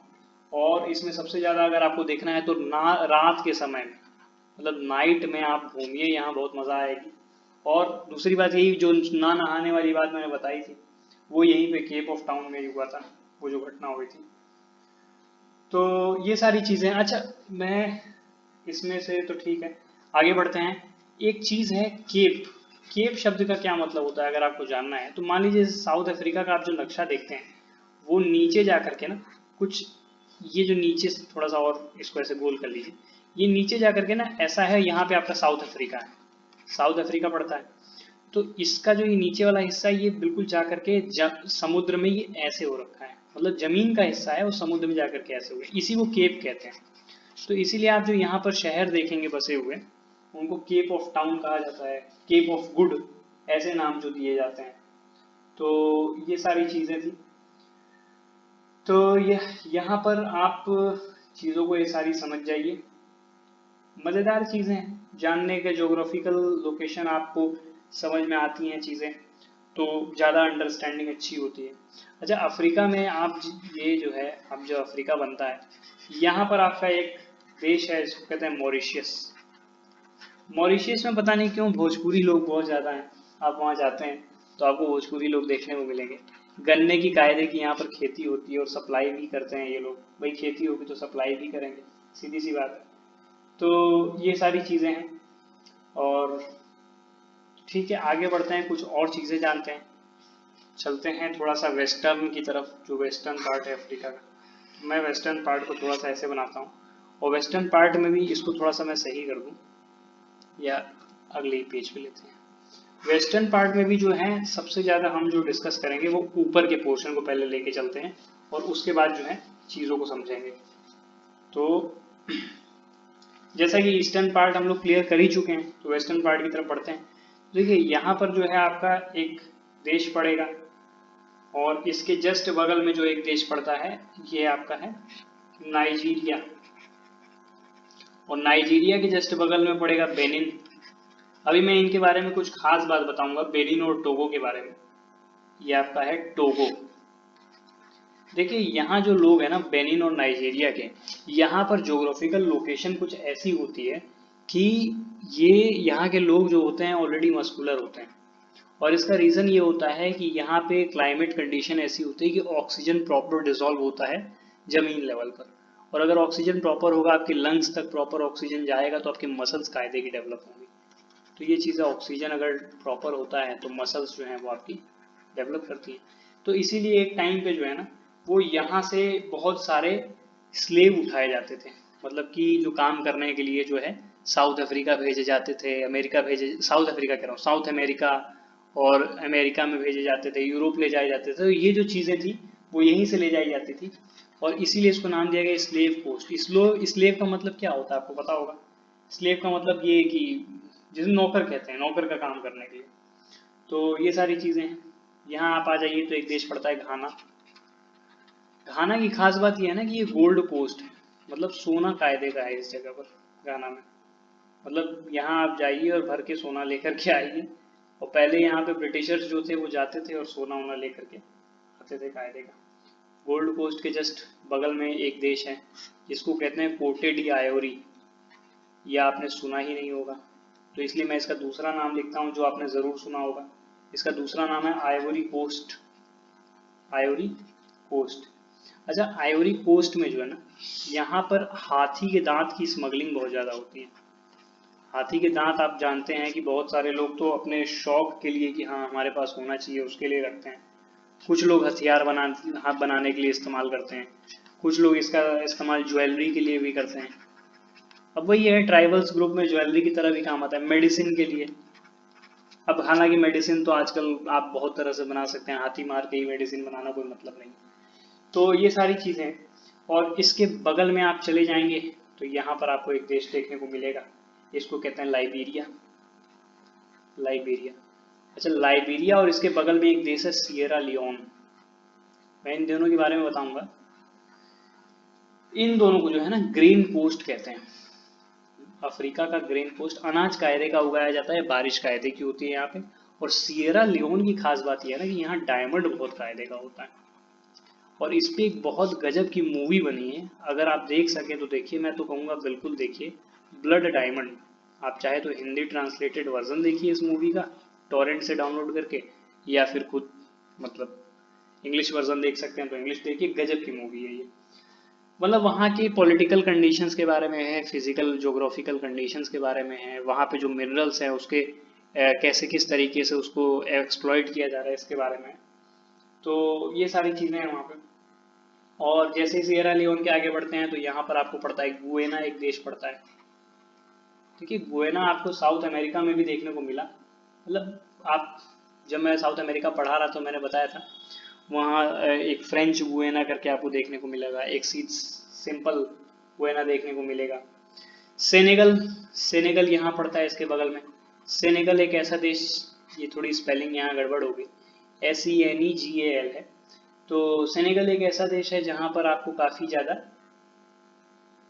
और इसमें सबसे ज़्यादा अगर आपको देखना है तो रात के समय में, मतलब नाइट में आप घूमिए, यहाँ बहुत मज़ा आएगी। और दूसरी बात यही, जो ना नहाने वाली बात मैंने बताई थी वो यहीं पे केप ऑफ टाउन में ही हुआ था, वो जो घटना हुई थी। तो ये सारी चीज़ें। अच्छा, मैं इसमें से तो ठीक है, आगे बढ़ते हैं। एक चीज़ है केप, केप शब्द का क्या मतलब होता है अगर आपको जानना है तो मान लीजिए साउथ अफ्रीका का आप जो नक्शा देखते हैं वो नीचे जा करके ना कुछ, ये जो नीचे थोड़ा सा और इसको ऐसे गोल कर लीजिए, ये नीचे जा करके ना ऐसा है, यहाँ पे आपका साउथ अफ्रीका है, साउथ अफ्रीका पड़ता है। तो इसका जो ये नीचे वाला हिस्सा है, ये बिल्कुल जा करके समुद्र में ये ऐसे हो रखा है, मतलब जमीन का हिस्सा है वो समुद्र में जा करके ऐसे हो गया, इसी को केप कहते हैं। तो इसीलिए आप जो यहाँ पर शहर देखेंगे बसे हुए, उनको केप ऑफ टाउन कहा जाता है, केप ऑफ गुड, ऐसे नाम जो दिए जाते हैं। तो ये सारी चीज़ें थी। तो यहाँ पर आप चीज़ों को ये सारी समझ जाइए, मज़ेदार चीज़ें हैं जानने के, जोग्राफिकल लोकेशन आपको समझ में आती हैं चीज़ें, तो ज़्यादा अंडरस्टैंडिंग अच्छी होती है। अच्छा, अफ्रीका में आप ये जो है, अब जो अफ्रीका बनता है, यहाँ पर आपका एक देश है जिसको कहते हैं मॉरिशियस। मॉरिशियस में पता नहीं क्यों भोजपुरी लोग बहुत ज़्यादा हैं, आप वहाँ जाते हैं तो आपको भोजपुरी लोग देखने को मिलेंगे। गन्ने की कायदे की यहाँ पर खेती होती है और सप्लाई भी करते हैं ये लोग, भाई खेती होगी तो सप्लाई भी करेंगे, सीधी सी बात है। तो ये सारी चीज़ें हैं, और ठीक है आगे बढ़ते हैं, कुछ और चीज़ें जानते हैं, चलते हैं थोड़ा सा वेस्टर्न की तरफ, जो वेस्टर्न पार्ट है अफ्रीका का। मैं वेस्टर्न पार्ट को थोड़ा सा ऐसे बनाता हूँ, और वेस्टर्न पार्ट में भी इसको थोड़ा सा मैं सही कर दूँ, या अगले ही पेज पे लेते हैं। वेस्टर्न पार्ट में भी जो है सबसे ज़्यादा हम जो डिस्कस करेंगे वो ऊपर के पोर्शन को पहले लेके चलते हैं, और उसके बाद जो है चीज़ों को समझेंगे। तो जैसा कि ईस्टर्न पार्ट हम लोग क्लियर कर ही चुके हैं, तो वेस्टर्न पार्ट की तरफ बढ़ते हैं। देखिए यहाँ पर जो है आपका एक देश पड़ेगा, और इसके जस्ट बगल में जो एक देश पड़ता है ये आपका है नाइजीरिया, और नाइजीरिया के जस्ट बगल में पड़ेगा बेनिन। अभी मैं इनके बारे में कुछ खास बात बताऊंगा, बेनिन और टोगो के बारे में। ये आपका है टोगो। देखिए यहाँ जो लोग हैं ना बेनिन और नाइजीरिया के, यहाँ पर ज्योग्राफिकल लोकेशन कुछ ऐसी होती है कि ये यहाँ के लोग जो होते हैं ऑलरेडी मस्कुलर होते हैं, और इसका रीज़न ये होता है कि यहाँ पे क्लाइमेट कंडीशन ऐसी होती है कि ऑक्सीजन प्रॉपर डिसॉल्व होता है ज़मीन लेवल पर, और अगर ऑक्सीजन प्रॉपर होगा, आपके लंग्स तक प्रॉपर ऑक्सीजन जाएगा तो आपके मसल्स कायदे की डेवलप होंगी। तो ये चीज़ें, ऑक्सीजन अगर प्रॉपर होता है तो मसल्स जो हैं वो आपकी डेवलप करती हैं। तो इसीलिए एक टाइम पे जो है ना वो यहाँ से बहुत सारे स्लेव उठाए जाते थे, मतलब कि जो काम करने के लिए जो है साउथ अफ्रीका भेजे जाते थे, अमेरिका भेजे, साउथ अफ्रीका कह रहा हूँ, साउथ अमेरिका और अमेरिका में भेजे जाते थे, यूरोप ले जाए जाते थे। तो ये जो चीज़ें थी वो यहीं से ले जाई जाती थी, और इसीलिए इसको नाम दिया गया स्लेव कोस्ट। स्लेव का मतलब क्या होता है आपको पता होगा? स्लेव का मतलब ये कि जिसे नौकर कहते हैं, नौकर का काम करने के लिए। तो ये सारी चीज़ें हैं। यहाँ आप आ जाइए तो एक देश पड़ता है घाना। घाना की खास बात यह है ना कि ये गोल्ड कोस्ट है, मतलब सोना कायदे का है इस जगह पर घाना में। मतलब यहाँ आप जाइए और भर के सोना लेकर के आइए, और पहले यहाँ पे ब्रिटिशर्स जो थे वो जाते थे और सोना वोना लेकर के आते थे कायदे का। गोल्ड कोस्ट के जस्ट बगल में एक देश है जिसको कहते हैं कोटे डी आयोरी, ये आपने सुना ही नहीं होगा, तो इसलिए मैं इसका दूसरा नाम लिखता हूँ जो आपने ज़रूर सुना होगा। इसका दूसरा नाम है आइवरी कोस्ट, आइवरी कोस्ट। अच्छा, आइवरी कोस्ट में जो है ना, यहाँ पर हाथी के दांत की स्मगलिंग बहुत ज़्यादा होती है। हाथी के दांत आप जानते हैं कि बहुत सारे लोग तो अपने शौक के लिए कि हाँ हमारे पास होना चाहिए उसके लिए रखते हैं। कुछ लोग हथियार बनाने के लिए इस्तेमाल करते हैं, कुछ लोग इसका इस्तेमाल ज्वेलरी के लिए भी करते हैं। अब वही है, ट्राइबल्स ग्रुप में ज्वेलरी की तरह भी काम आता है, मेडिसिन के लिए। अब हालांकि मेडिसिन तो आजकल आप बहुत तरह से बना सकते हैं, हाथी मार के ही मेडिसिन बनाना कोई मतलब नहीं। तो ये सारी चीज़ें, और इसके बगल में आप चले जाएंगे तो यहाँ पर आपको एक देश देखने को मिलेगा, इसको कहते हैं लाइबेरिया। लाइबेरिया, अच्छा लाइबेरिया, और इसके बगल में एक देश है सिएरा लियोन। मैं इन दोनों के बारे में बताऊंगा। इन दोनों को जो है ना ग्रीन कोस्ट कहते हैं। अफ्रीका का ग्रीन कोस्ट अनाज कायदे का उगाया जाता है, बारिश कायदे की होती है यहाँ पे। और सिएरा लियोन की खास बात यह है ना कि यहाँ डायमंड बहुत कायदे का होता है, और इस पे एक बहुत गजब की मूवी बनी है, अगर आप देख सके तो देखिए, मैं तो कहूँगा बिल्कुल देखिए, ब्लड डायमंड। आप चाहे तो हिंदी ट्रांसलेटेड वर्जन देखिए इस मूवी का टॉरेंट से डाउनलोड करके, या फिर खुद मतलब इंग्लिश वर्जन देख सकते हैं तो इंग्लिश देखिए, गजब की मूवी है ये। मतलब वहाँ की पॉलिटिकल कंडीशंस के बारे में है, फिजिकल जोग्राफिकल कंडीशंस के बारे में है, वहाँ पे जो मिनरल्स हैं उसके कैसे किस तरीके से उसको एक्सप्लॉइट किया जा रहा है इसके बारे में। तो ये सारी चीज़ें हैं वहाँ पे। और जैसे ही सिएरा लियोन के आगे बढ़ते हैं तो यहाँ पर आपको पड़ता है गुयेना, एक देश पड़ता है। देखिए गुयेना आपको साउथ अमेरिका में भी देखने को मिला, मतलब आप, जब मैं साउथ अमेरिका पढ़ा रहा तो मैंने बताया था वहाँ एक फ्रेंच गुयेना करके आपको देखने को मिलेगा, एक सिंपल गुयेना देखने को मिलेगा। सेनेगल, सेनेगल यहाँ पड़ता है इसके बगल में। सेनेगल एक ऐसा देश, ये थोड़ी स्पेलिंग यहाँ गड़बड़ हो गई, SENEGAL है। तो सेनेगल एक ऐसा देश है जहाँ पर आपको काफ़ी ज़्यादा,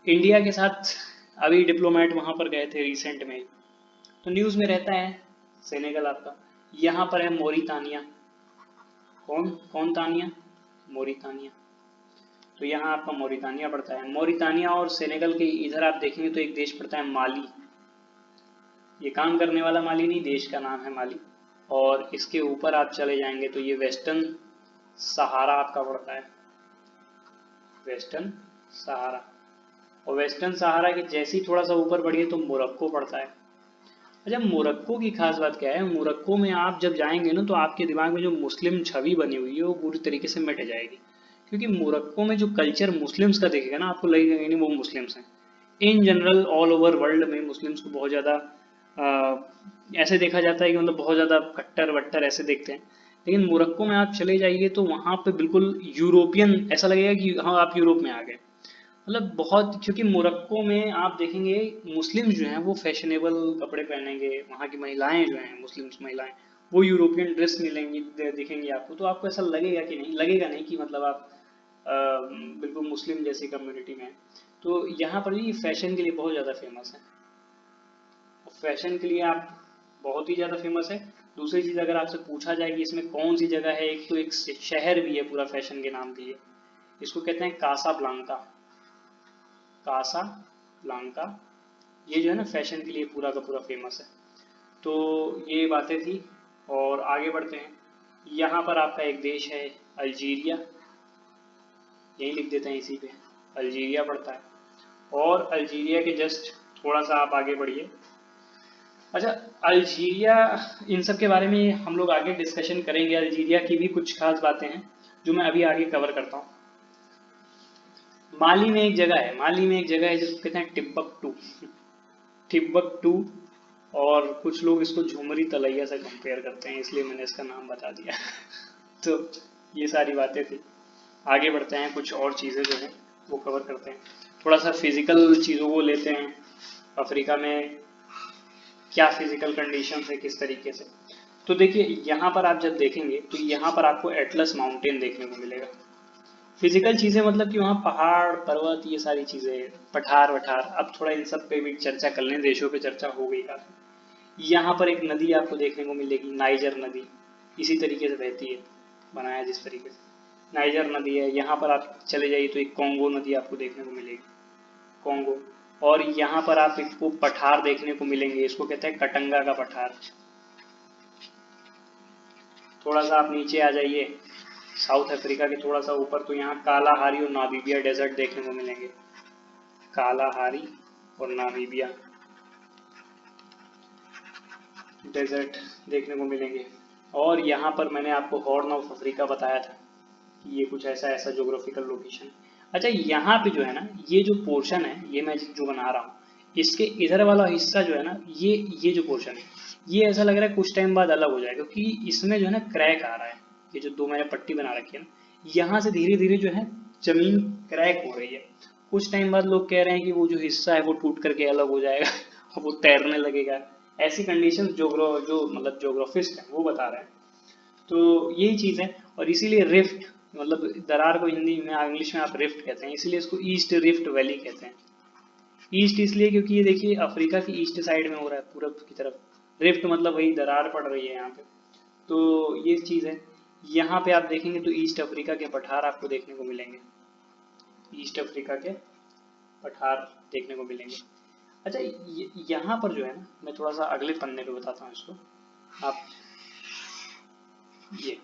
इंडिया के साथ अभी डिप्लोमेट वहाँ पर गए थे रिसेंट में, तो न्यूज़ में रहता है सेनेगल आपका। यहाँ पर है मोरितानिया, कौन कौन तानिया, मोरितानिया, तो यहाँ आपका मोरितानिया पड़ता है। मोरितानिया और सेनेगल के इधर आप देखेंगे तो एक देश पड़ता है माली, ये काम करने वाला माली नहीं, देश का नाम है माली। और इसके ऊपर आप चले जाएंगे तो ये वेस्टर्न सहारा आपका पड़ता है, वेस्टर्न सहारा। और वेस्टर्न सहारा के जैसे ही थोड़ा सा ऊपर बढ़िए तो मोरक्को पड़ता है। अच्छा, मोरक्को की खास बात क्या है, मोरक्को में आप जब जाएंगे ना तो आपके दिमाग में जो मुस्लिम छवि बनी हुई है वो पूरी तरीके से मिट जाएगी, क्योंकि मोरक्को में जो कल्चर मुस्लिम्स का दिखेगा ना आपको लगेगा नहीं वो मुस्लिम्स हैं। In general all over world में मुस्लिम्स को बहुत ज़्यादा ऐसे देखा जाता है कि मतलब बहुत ज़्यादा कट्टर वट्टर ऐसे देखते हैं, लेकिन मोरक्को में आप चले जाइए तो वहाँ पे बिल्कुल यूरोपियन, ऐसा लगेगा कि हाँ आप यूरोप में आ गए, मतलब बहुत, क्योंकि मोरक्को में आप देखेंगे मुस्लिम जो हैं वो फैशनेबल कपड़े पहनेंगे, वहाँ की महिलाएं जो हैं मुस्लिम्स महिलाएं वो यूरोपियन ड्रेस मिलेंगी, दिखेंगी आपको, तो आपको ऐसा लगेगा कि नहीं, लगेगा नहीं कि मतलब आप बिल्कुल मुस्लिम जैसी कम्युनिटी में हैं। तो यहाँ पर भी फैशन के लिए बहुत ज़्यादा फेमस है, फैशन के लिए आप बहुत ही ज़्यादा फेमस है। दूसरी चीज़ अगर आपसे पूछा जाए कि इसमें कौन सी जगह है, एक तो एक शहर भी है पूरा फैशन के नाम भी है, इसको कहते हैं कासा ब्लांका, कासा ब्लांका, ये जो है ना फैशन के लिए पूरा का पूरा फेमस है। तो ये बातें थी और आगे बढ़ते हैं। यहाँ पर आपका एक देश है अल्जीरिया, यही लिख देते हैं इसी पे, अल्जीरिया पड़ता है। और अल्जीरिया के जस्ट थोड़ा सा आप आगे बढ़िए। अच्छा, अल्जीरिया, इन सब के बारे में हम लोग आगे डिस्कशन करेंगे, अल्जीरिया की भी कुछ खास बातें हैं जो मैं अभी आगे कवर करता हूँ। माली में एक जगह है, माली में एक जगह है जिसको कहते हैं टिम्बकटू, टिम्बकटू, और कुछ लोग इसको झुमरी तलैया से कंपेयर करते हैं, इसलिए मैंने इसका नाम बता दिया। तो ये सारी बातें थी, आगे बढ़ते हैं, कुछ और चीज़ें जो हैं वो कवर करते हैं, थोड़ा सा फिजिकल चीज़ों को लेते हैं, अफ्रीका में क्या फिजिकल कंडीशन है किस तरीके से। तो देखिए यहाँ पर आप जब देखेंगे तो यहाँ पर आपको एटलस माउंटेन देखने को मिलेगा। फिजिकल चीज़ें मतलब कि वहाँ पहाड़ पर्वत ये सारी चीज़ें, पठार वठार, अब थोड़ा इन सब पे भी चर्चा कर लें, देशों पे चर्चा हो गई काफ़ी। यहाँ पर एक नदी आपको देखने को मिलेगी, नाइजर नदी, इसी तरीके से बहती है, बनाया जिस तरीके से नाइजर नदी है। यहाँ पर आप चले जाइए तो एक कॉन्गो नदी आपको देखने को मिलेगी, कॉन्गो। और यहाँ पर आप इसको पठार देखने को मिलेंगे, इसको कहते हैं कटंगा का पठार। थोड़ा सा आप नीचे आ जाइए साउथ अफ्रीका के थोड़ा सा ऊपर, तो यहाँ कालाहारी और नामीबिया डेजर्ट देखने को मिलेंगे, कालाहारी और नामीबिया डेजर्ट देखने को मिलेंगे। और यहाँ पर मैंने आपको हॉर्न ऑफ अफ्रीका बताया था कि ये कुछ ऐसा ऐसा जोग्राफिकल लोकेशन। अच्छा, यहाँ पे जो है ना ये जो पोर्शन है, ये मैं जो बना रहा हूँ, इसके इधर वाला हिस्सा जो है ना, ये जो पोर्शन है ये ऐसा लग रहा है कुछ टाइम बाद अलग हो जाएगा, क्योंकि इसमें जो है ना क्रैक आ रहा है, ये जो दो मैंने पट्टी बना रखी है ना, यहाँ से धीरे धीरे जो है जमीन क्रैक हो रही है। कुछ टाइम बाद लोग कह रहे हैं कि वो जो हिस्सा है वो टूट करके अलग हो जाएगा और वो तैरने लगेगा, ऐसी कंडीशन जो मतलब जोग्राफिस्ट हैं वो बता रहे हैं। तो यही चीज़ है, और इसीलिए रिफ्ट, मतलब दरार को हिंदी में इंग्लिश में आप रिफ्ट कहते हैं, इसीलिए इसको ईस्ट रिफ्ट वैली कहते हैं। ईस्ट इसलिए क्योंकि ये देखिए अफ्रीका की ईस्ट साइड में हो रहा है, पूरब की तरफ, रिफ्ट मतलब वही दरार पड़ रही है यहाँ पे। तो ये चीज़ है, यहाँ पे आप देखेंगे तो ईस्ट अफ्रीका के पठार आपको देखने को मिलेंगे, ईस्ट अफ्रीका के पठार देखने को मिलेंगे। अच्छा, यहाँ पर जो है ना, मैं थोड़ा सा अगले पन्ने पे बताता हूँ इसको, आप ये,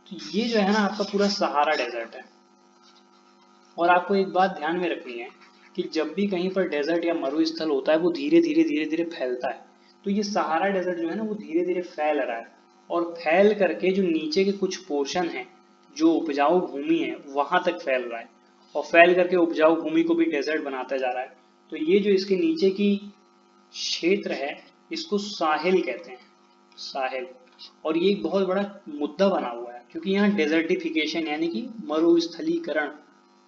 तो ये जो है ना आपका पूरा सहारा डेजर्ट है। और आपको एक बात ध्यान में रखनी है कि जब भी कहीं पर डेजर्ट या मरुस्थल होता है वो धीरे धीरे धीरे धीरे फैलता है। तो ये सहारा डेजर्ट जो है ना वो धीरे धीरे फैल रहा है, और फैल करके जो नीचे के कुछ पोर्शन हैं जो उपजाऊ भूमि है वहां तक फैल रहा है, और फैल करके उपजाऊ भूमि को भी डेजर्ट बनाता जा रहा है। तो ये जो इसके नीचे की क्षेत्र है इसको साहिल कहते हैं, साहिल। और ये एक बहुत बड़ा मुद्दा बना हुआ है क्योंकि यहाँ डेजर्टिफिकेशन यानी कि मरुस्थलीकरण,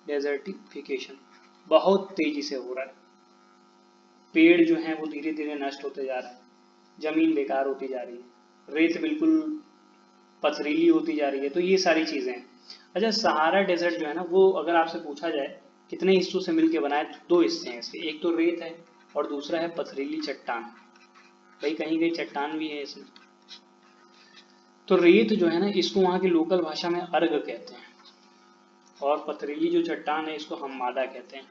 डेजर्टिफिकेशन बहुत तेजी से हो रहा है। पेड़ जो हैं वो धीरे धीरे नष्ट होते जा रहे हैं, जमीन बेकार होती जा रही है, रेत बिल्कुल पथरीली होती जा रही है। तो ये सारी चीजें हैं। अच्छा, सहारा डेजर्ट जो है ना वो अगर आपसे पूछा जाए कितने हिस्सों से मिलकर बना है, तो दो हिस्से हैं इसके, एक तो रेत है और दूसरा है पथरीली चट्टान। भाई कहीं कहीं चट्टान भी है इसमें। तो रेत जो है ना इसको वहाँ की लोकल भाषा में अर्ग कहते हैं, और पथरीली जो चट्टान है इसको हम मादा कहते हैं।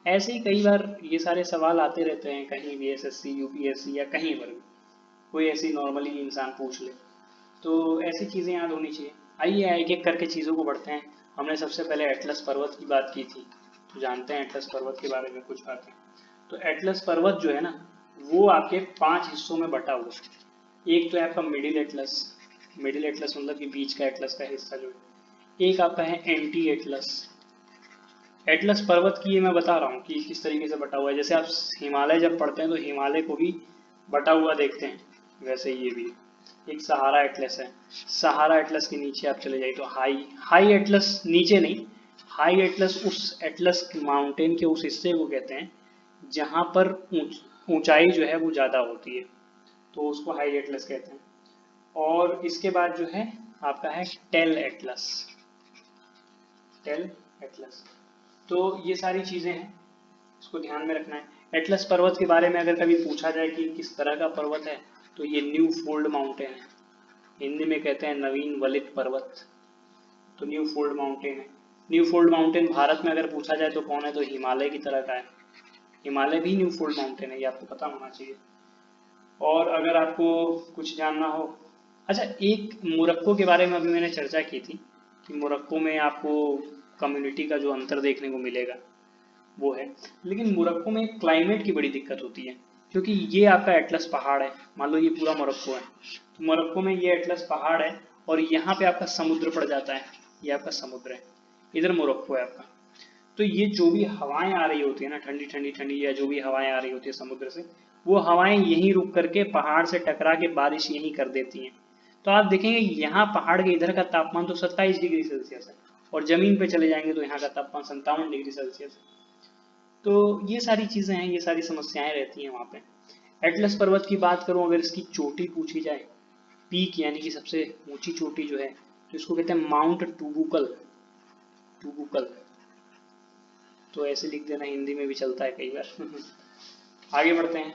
ऐसे ही कई बार ये सारे सवाल आते रहते हैं, कहीं भी एसएससी यूपीएससी या कहीं पर भी कोई ऐसी नॉर्मली इंसान पूछ ले, तो ऐसी चीज़ें याद होनी चाहिए। आइए एक एक करके चीज़ों को बढ़ते हैं। हमने सबसे पहले एटलस पर्वत की बात की थी, तो जानते हैं एटलस पर्वत के बारे में कुछ बातें। तो एटलस पर्वत जो है ना वो आपके 5 हिस्सों में बटा हुआ है। एक तो है आपका मिडिल एटलस, मिडिल एटलस मतलब कि बीच का एटलस का हिस्सा जो है। एक आपका है एंटी एटलस। एटलस पर्वत की ये मैं बता रहा हूँ कि किस तरीके से बटा हुआ है। जैसे आप हिमालय जब पढ़ते हैं तो हिमालय को भी बटा हुआ देखते हैं, वैसे ये भी एक सहारा एटलस है। सहारा एटलस के नीचे आप चले जाइए तो हाई एटलस, नीचे नहीं, हाई एटलस उस एटलस माउंटेन के उस हिस्से को कहते हैं जहाँ पर ऊंचाई जो है वो ज़्यादा होती है, तो उसको हाई एटलस कहते हैं। और इसके बाद जो है आपका है टेल एटलस, टेल एटलस। तो ये सारी चीज़ें हैं, इसको ध्यान में रखना है। एटलस पर्वत के बारे में अगर कभी पूछा जाए कि किस तरह का पर्वत है, तो ये न्यू फोल्ड माउंटेन है, हिंदी में कहते हैं नवीन वलित पर्वत। तो न्यू फोल्ड माउंटेन है। न्यू फोल्ड माउंटेन भारत में अगर पूछा जाए तो कौन है, तो हिमालय की तरह का है। हिमालय भी न्यू फोल्ड माउंटेन है, ये आपको पता होना चाहिए। और अगर आपको कुछ जानना हो, अच्छा एक मोरक्को के बारे में अभी मैंने चर्चा की थी कि मोरक्को में आपको कम्युनिटी का जो अंतर देखने को मिलेगा वो है, लेकिन मोरक्को में क्लाइमेट की बड़ी दिक्कत होती है क्योंकि ये आपका एटलस पहाड़ है। मान लो ये पूरा मोरक्को है, तो मोरक्को में ये एटलस पहाड़ है और यहाँ पे आपका समुद्र पड़ जाता है, ये आपका समुद्र है, इधर मोरक्को है आपका। तो ये जो भी हवाएं आ रही होती है ना, ठंडी ठंडी ठंडी या जो भी हवाएं आ रही होती है समुद्र से, वो हवाएं यहीं रुक करके पहाड़ से टकरा के बारिश यहीं कर देती हैं। तो आप देखेंगे यहाँ पहाड़ के इधर का तापमान तो 27 डिग्री सेल्सियस है, और जमीन पे चले जाएंगे तो यहाँ का तापमान 57 डिग्री सेल्सियस है। तो ये सारी चीजें हैं, ये सारी समस्याएं रहती हैं वहाँ पे। एटलस पर्वत की बात करूं, अगर इसकी चोटी पूछी जाए, पीक यानी कि सबसे ऊंची चोटी जो है, तो इसको कहते हैं माउंट टूबुकल, टूबुकल। तो ऐसे लिख देना, हिंदी में भी चलता है कई बार। आगे बढ़ते हैं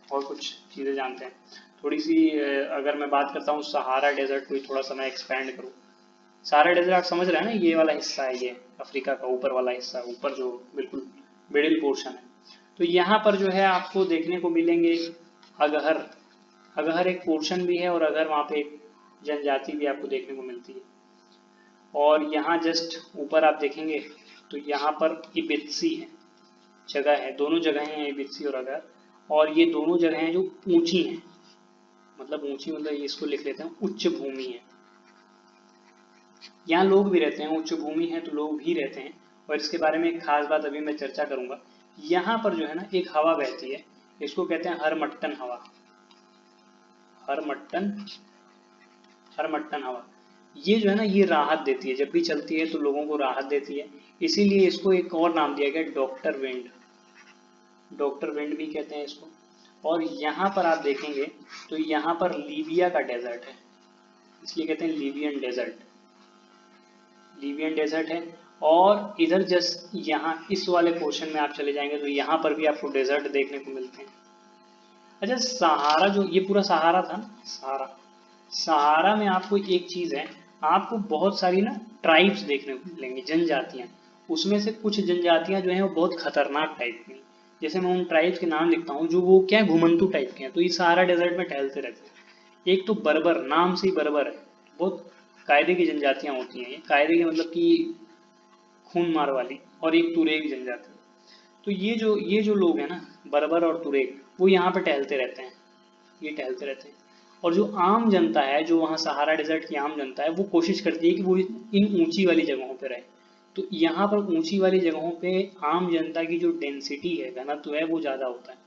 और कुछ चीज़ें जानते हैं। थोड़ी सी अगर मैं बात करता हूँ सहारा डेजर्ट को, थोड़ा सा मैं एक्सपैंड करूँ। सहारा डेजर्ट आप समझ रहे हैं ना, ये वाला हिस्सा है, ये अफ्रीका का ऊपर वाला हिस्सा, ऊपर जो बिल्कुल मिडिल पोर्शन है। तो यहाँ पर जो है आपको देखने को मिलेंगे अगहर, अगहर एक पोर्शन भी है, और अगर वहाँ पे एक जनजाति भी आपको देखने को मिलती है। और यहाँ जस्ट ऊपर आप देखेंगे तो यहाँ पर इबित्सी है, जगह है, दोनों जगहें हैं इबित्सी और अगहर, और ये दोनों जगहें जो ऊंची हैं, मतलब ऊंची मतलब ये इसको लिख लेते हैं उच्च भूमि है। यहाँ लोग भी रहते हैं, उच्च भूमि है तो लोग भी रहते हैं। और इसके बारे में एक खास बात अभी मैं चर्चा करूंगा। यहाँ पर जो है ना एक हवा बहती है, इसको कहते हैं हरमट्टन हवा, हरमट्टन, हरमट्टन हवा। ये जो है ना ये राहत देती है, जब भी चलती है तो लोगों को राहत देती है, इसीलिए इसको एक और नाम दिया गया डॉक्टर विंड, डॉक्टर विंड भी कहते हैं इसको। और यहाँ पर आप देखेंगे तो यहाँ पर लीबिया का डेजर्ट है, इसलिए कहते हैं लीबियन डेजर्ट, लीबियन डेजर्ट है। और इधर जस्ट यहाँ इस वाले पोर्शन में आप चले जाएंगे तो यहाँ पर भी आपको डेजर्ट देखने को मिलते हैं। अच्छा सहारा, जो ये पूरा सहारा था ना, सहारा, सहारा में आपको एक चीज है, आपको बहुत सारी ना ट्राइब्स देखने को मिलेंगी, जनजातियां। उसमें से कुछ जनजातियां जो हैं वो बहुत खतरनाक टाइप की, जैसे मैं उन ट्राइब्स के नाम लिखता हूँ जो वो क्या है, घुमंतू टाइप के हैं, तो ये सहारा डेजर्ट में टहलते रहते हैं। एक तो बर्बर, नाम से ही बर्बर है, बहुत कायदे की जनजातियां होती हैं ये, कायदे की मतलब कि खून मार वाली। और एक तुरेग जनजाति। तो ये जो लोग हैं ना, बर्बर और तुरेग, वो यहाँ पे टहलते रहते हैं, ये टहलते रहते हैं। और जो आम जनता है, जो वहाँ सहारा डेजर्ट की आम जनता है, वो कोशिश करती है कि वो इन ऊंची वाली जगहों पे रहे। तो यहाँ पर ऊंची वाली जगहों पे आम जनता की जो डेंसिटी है, घनत्व है, वो ज़्यादा होता है,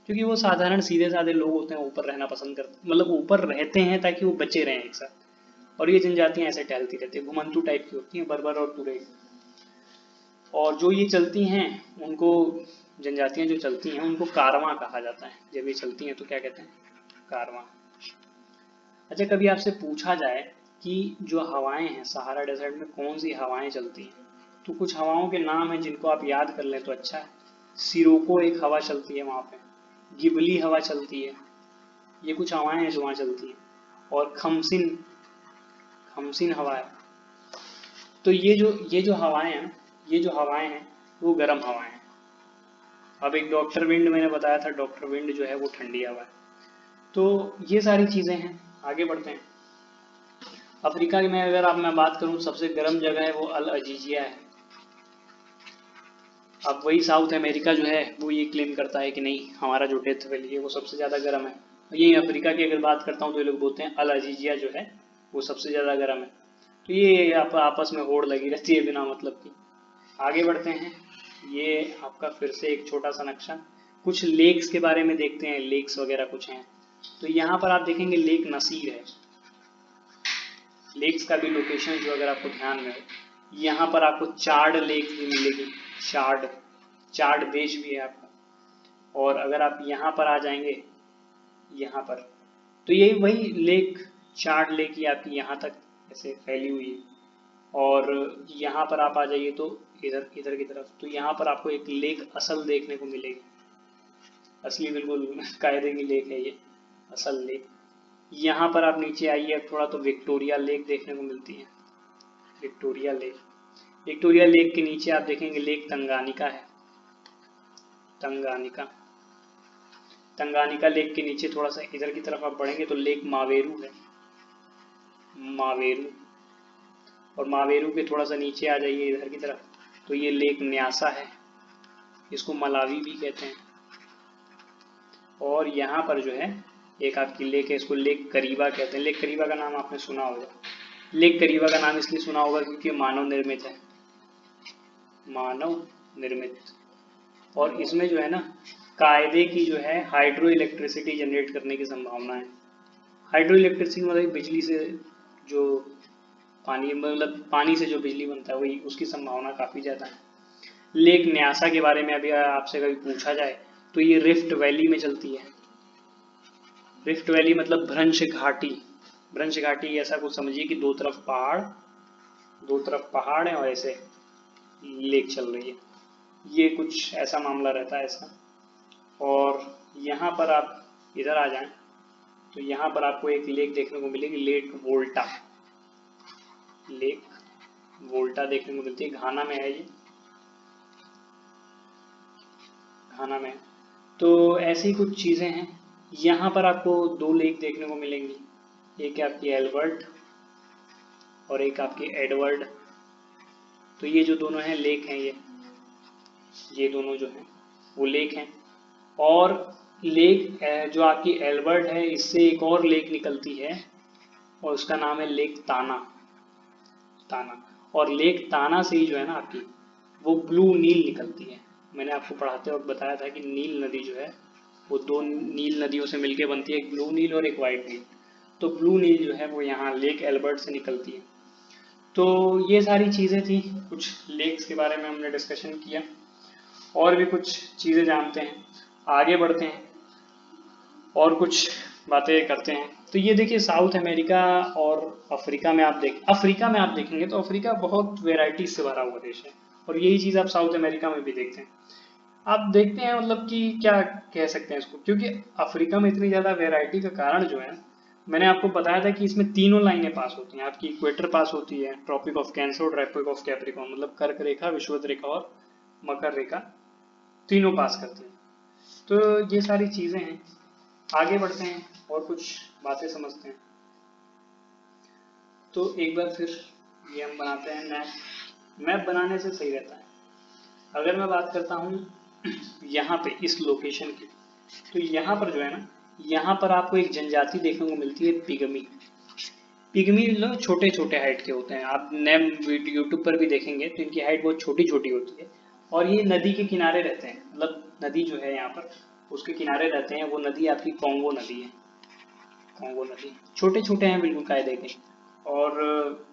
क्योंकि वो साधारण सीधे साधे लोग होते हैं, ऊपर रहना पसंद करते, मतलब ऊपर रहते हैं ताकि वो बचे रहें एक साथ। और ये जनजातियाँ ऐसे टहलती रहती है, घुमंतु टाइप की होती हैं, बर्बर और तुरई। और जो ये चलती हैं उनको, जनजातियाँ जो चलती हैं उनको कारवां कहा जाता है। जब ये चलती हैं तो क्या कहते हैं? कारवां। अच्छा, कभी आपसे पूछा जाए कि जो हवाएं हैं सहारा डेजर्ट में कौन सी हवाएं चलती हैं, तो कुछ हवाओं के नाम हैं जिनको आप याद कर लें तो अच्छा है। सिरोको एक हवा चलती है वहाँ पे, गिबली हवा चलती है, ये कुछ हवाएं हैं जो वहाँ चलती हैं। और खमसिन, खमसिन हवा है। तो ये जो हवाएं हैं, ये जो हवाएं हैं वो गर्म हवाएं हैं। अब एक डॉक्टर विंड मैंने बताया था, डॉक्टर विंड जो है वो ठंडी हवा है। तो ये सारी चीज़ें हैं। आगे बढ़ते हैं। अफ्रीका में अगर आप मैं बात करूं, सबसे गर्म जगह है वो अल अजीजिया है। अब वही साउथ अमेरिका जो है वो ये क्लेम करता है कि नहीं, हमारा जो डेथ वैली है वो सबसे ज़्यादा गर्म है। यही अफ्रीका की अगर बात करता हूँ तो ये लोग बोलते हैं अल अजीजिया जो है वो सबसे ज़्यादा गर्म है। तो ये आपस में होड़ लगी रहती है बिना मतलब की। आगे बढ़ते हैं। ये आपका फिर से एक छोटा सा नक्शा, कुछ लेक्स के बारे में देखते हैं, लेक्स वगैरह कुछ हैं। तो यहाँ पर आप देखेंगे लेक नसीर है। लेक्स का भी लोकेशन जो अगर आपको ध्यान में हो, यहाँ पर आपको चार्ड लेक भी मिलेगी। चार्ड, चार्ड देश भी है आपका। और अगर आप यहाँ पर आ जाएंगे, यहाँ पर, तो यही वही लेक, चार्ड लेक ही आपकी यहाँ तक ऐसे फैली हुई है। और यहाँ पर आप आ जाइए तो इधर इधर की तरफ, तो यहाँ पर आपको एक लेक असल देखने को मिलेगी। असली बिल्कुल कायदे की लेक है ये, असल लेक। यहाँ पर आप नीचे आइए थोड़ा तो विक्टोरिया लेक देखने को मिलती है। विक्टोरिया लेक, विक्टोरिया लेक के नीचे आप देखेंगे लेक तंगानिका है। तंगानिका, तंगानिका लेक के नीचे थोड़ा सा इधर की तरफ आप बढ़ेंगे तो लेक मावेरू है। मावेरू। और मावेरू के थोड़ा सा नीचे आ जाइए इधर की तरफ तो ये लेक न्यासा है, इसको मलावी भी कहते हैं। और यहाँ पर जो है एक आपकी लेक है, इसको लेक करीबा कहते हैं। लेक करीबा का नाम आपने सुना होगा। लेक करीबा का नाम इसलिए सुना होगा क्योंकि मानव निर्मित है, मानव निर्मित। और इसमें जो है ना, कायदे की जो है हाइड्रो इलेक्ट्रिसिटी जनरेट करने की संभावना है। हाइड्रो इलेक्ट्रिसिटी मतलब बिजली से जो पानी, मतलब पानी से जो बिजली बनता है वही, उसकी संभावना काफ़ी ज़्यादा है। लेक न्यासा के बारे में अभी आपसे कभी पूछा जाए तो ये रिफ्ट वैली में चलती है। रिफ्ट वैली मतलब भ्रंश घाटी। भ्रंश घाटी ऐसा कुछ समझिए कि दो तरफ पहाड़, दो तरफ पहाड़ है और ऐसे लेक चल रही है, ये कुछ ऐसा मामला रहता है इसका। और यहाँ पर आप इधर आ जाएं तो यहाँ पर आपको एक लेक देखने को मिलेगी, लेक वोल्टा। लेक वोल्टा देखने को मिलती है, घाना में है ये, घाना में। तो ऐसी कुछ चीज़ें हैं। यहाँ पर आपको दो लेक देखने को मिलेंगी, एक आपकी एल्बर्ट और एक आपकी एडवर्ड। तो ये जो दोनों हैं लेक हैं, ये दोनों जो हैं वो लेक हैं। और लेक जो आपकी एल्बर्ट है, इससे एक और लेक निकलती है और उसका नाम है लेक ताना। ताना। और लेक ताना से ही जो है ना आपकी वो ब्लू नील निकलती है। मैंने आपको पढ़ाते वक्त बताया था कि नील नदी जो है वो दो नील नदियों से मिलकर बनती है, एक ब्लू नील और एक वाइट नील। तो ब्लू नील जो है वो यहाँ लेक एल्बर्ट से निकलती है। तो ये सारी चीज़ें थी, कुछ लेक्स के बारे में हमने डिस्कशन किया। और भी कुछ चीज़ें जानते हैं, आगे बढ़ते हैं और कुछ बातें करते हैं। तो ये देखिए साउथ अमेरिका और अफ्रीका में अफ्रीका में आप देखेंगे तो अफ्रीका बहुत वेराइटीज से भरा हुआ देश है। और यही चीज़ आप साउथ अमेरिका में भी देखते हैं। आप देखते हैं मतलब कि क्या कह सकते हैं इसको, क्योंकि अफ्रीका में इतनी ज़्यादा वेराइटी का कारण जो है, मैंने आपको बताया था कि इसमें तीनों लाइनें पास होती हैं। आपकी इक्वेटर पास होती है, ट्रॉपिक ऑफ कैंसर और ट्रॉपिक ऑफ कैप्रिकॉर्न, मतलब कर्क रेखा, विषुवत रेखा और मकर रेखा, तीनों पास करती हैं। तो ये सारी चीज़ें हैं। आगे बढ़ते हैं और कुछ बातें समझते हैं। तो एक बार फिर ये हम बनाते हैं मैप। मैप बनाने से सही रहता है। अगर मैं बात करता हूँ यहाँ पे इस लोकेशन की, तो यहाँ पर जो है ना यहाँ पर आपको एक जनजाति देखने को मिलती है पिगमी। पिगमी लोग छोटे छोटे हाइट के होते हैं, आप नेम यूट्यूब पर भी देखेंगे तो इनकी हाइट बहुत छोटी छोटी होती है, और ये नदी के किनारे रहते हैं, मतलब नदी जो है यहाँ पर उसके किनारे रहते हैं। वो नदी आपकी कॉन्गो नदी है, कॉन्गो नदी। छोटे छोटे हैं बिल्कुल कायदे के, और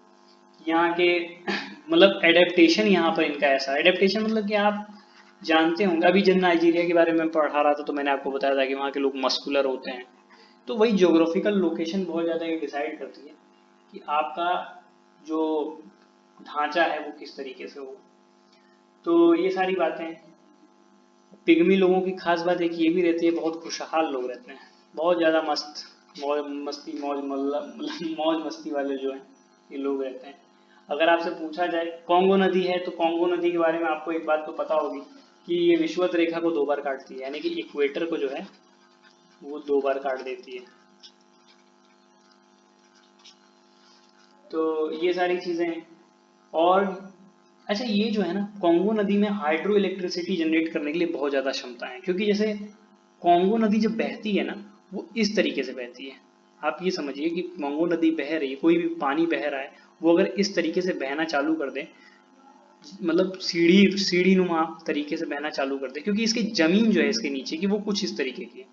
यहाँ के मतलब एडेप्टेशन यहाँ पर इनका ऐसा एडेप्टेशन, मतलब कि आप जानते होंगे अभी जब नाइजीरिया के बारे में पढ़ा रहा था तो मैंने आपको बताया था कि वहाँ के लोग मस्कुलर होते हैं। तो वही ज्योग्राफिकल लोकेशन बहुत ज़्यादा ये डिसाइड करती है कि आपका जो ढांचा है वो किस तरीके से हो। तो ये सारी बातें। पिग्मी लोगों की खास बात एक ये भी रहती है, बहुत खुशहाल लोग रहते हैं, बहुत ज़्यादा मस्त, मौज मस्ती वाले जो हैं ये लोग रहते हैं। अगर आपसे पूछा जाए कॉन्गो नदी है, तो कॉन्गो नदी के बारे में आपको एक बात तो पता होगी कि ये विषुवत रेखा को 2 बार काटती है, यानी कि इक्वेटर को जो है वो 2 बार काट देती है। तो ये सारी चीज़ें हैं। और अच्छा, ये जो है ना कॉन्गो नदी में हाइड्रो इलेक्ट्रिसिटी जनरेट करने के लिए बहुत ज़्यादा क्षमता है, क्योंकि जैसे कॉन्गो नदी जब बहती है ना वो इस तरीके से बहती है। आप ये समझिए कि कॉन्गो नदी बह रही है, कोई भी पानी बह रहा है, वो अगर इस तरीके से बहना चालू कर दे, मतलब सीढ़ी सीढ़ी नुमा तरीके से बहना चालू कर दे, क्योंकि इसकी जमीन जो है इसके नीचे की वो कुछ इस तरीके की है,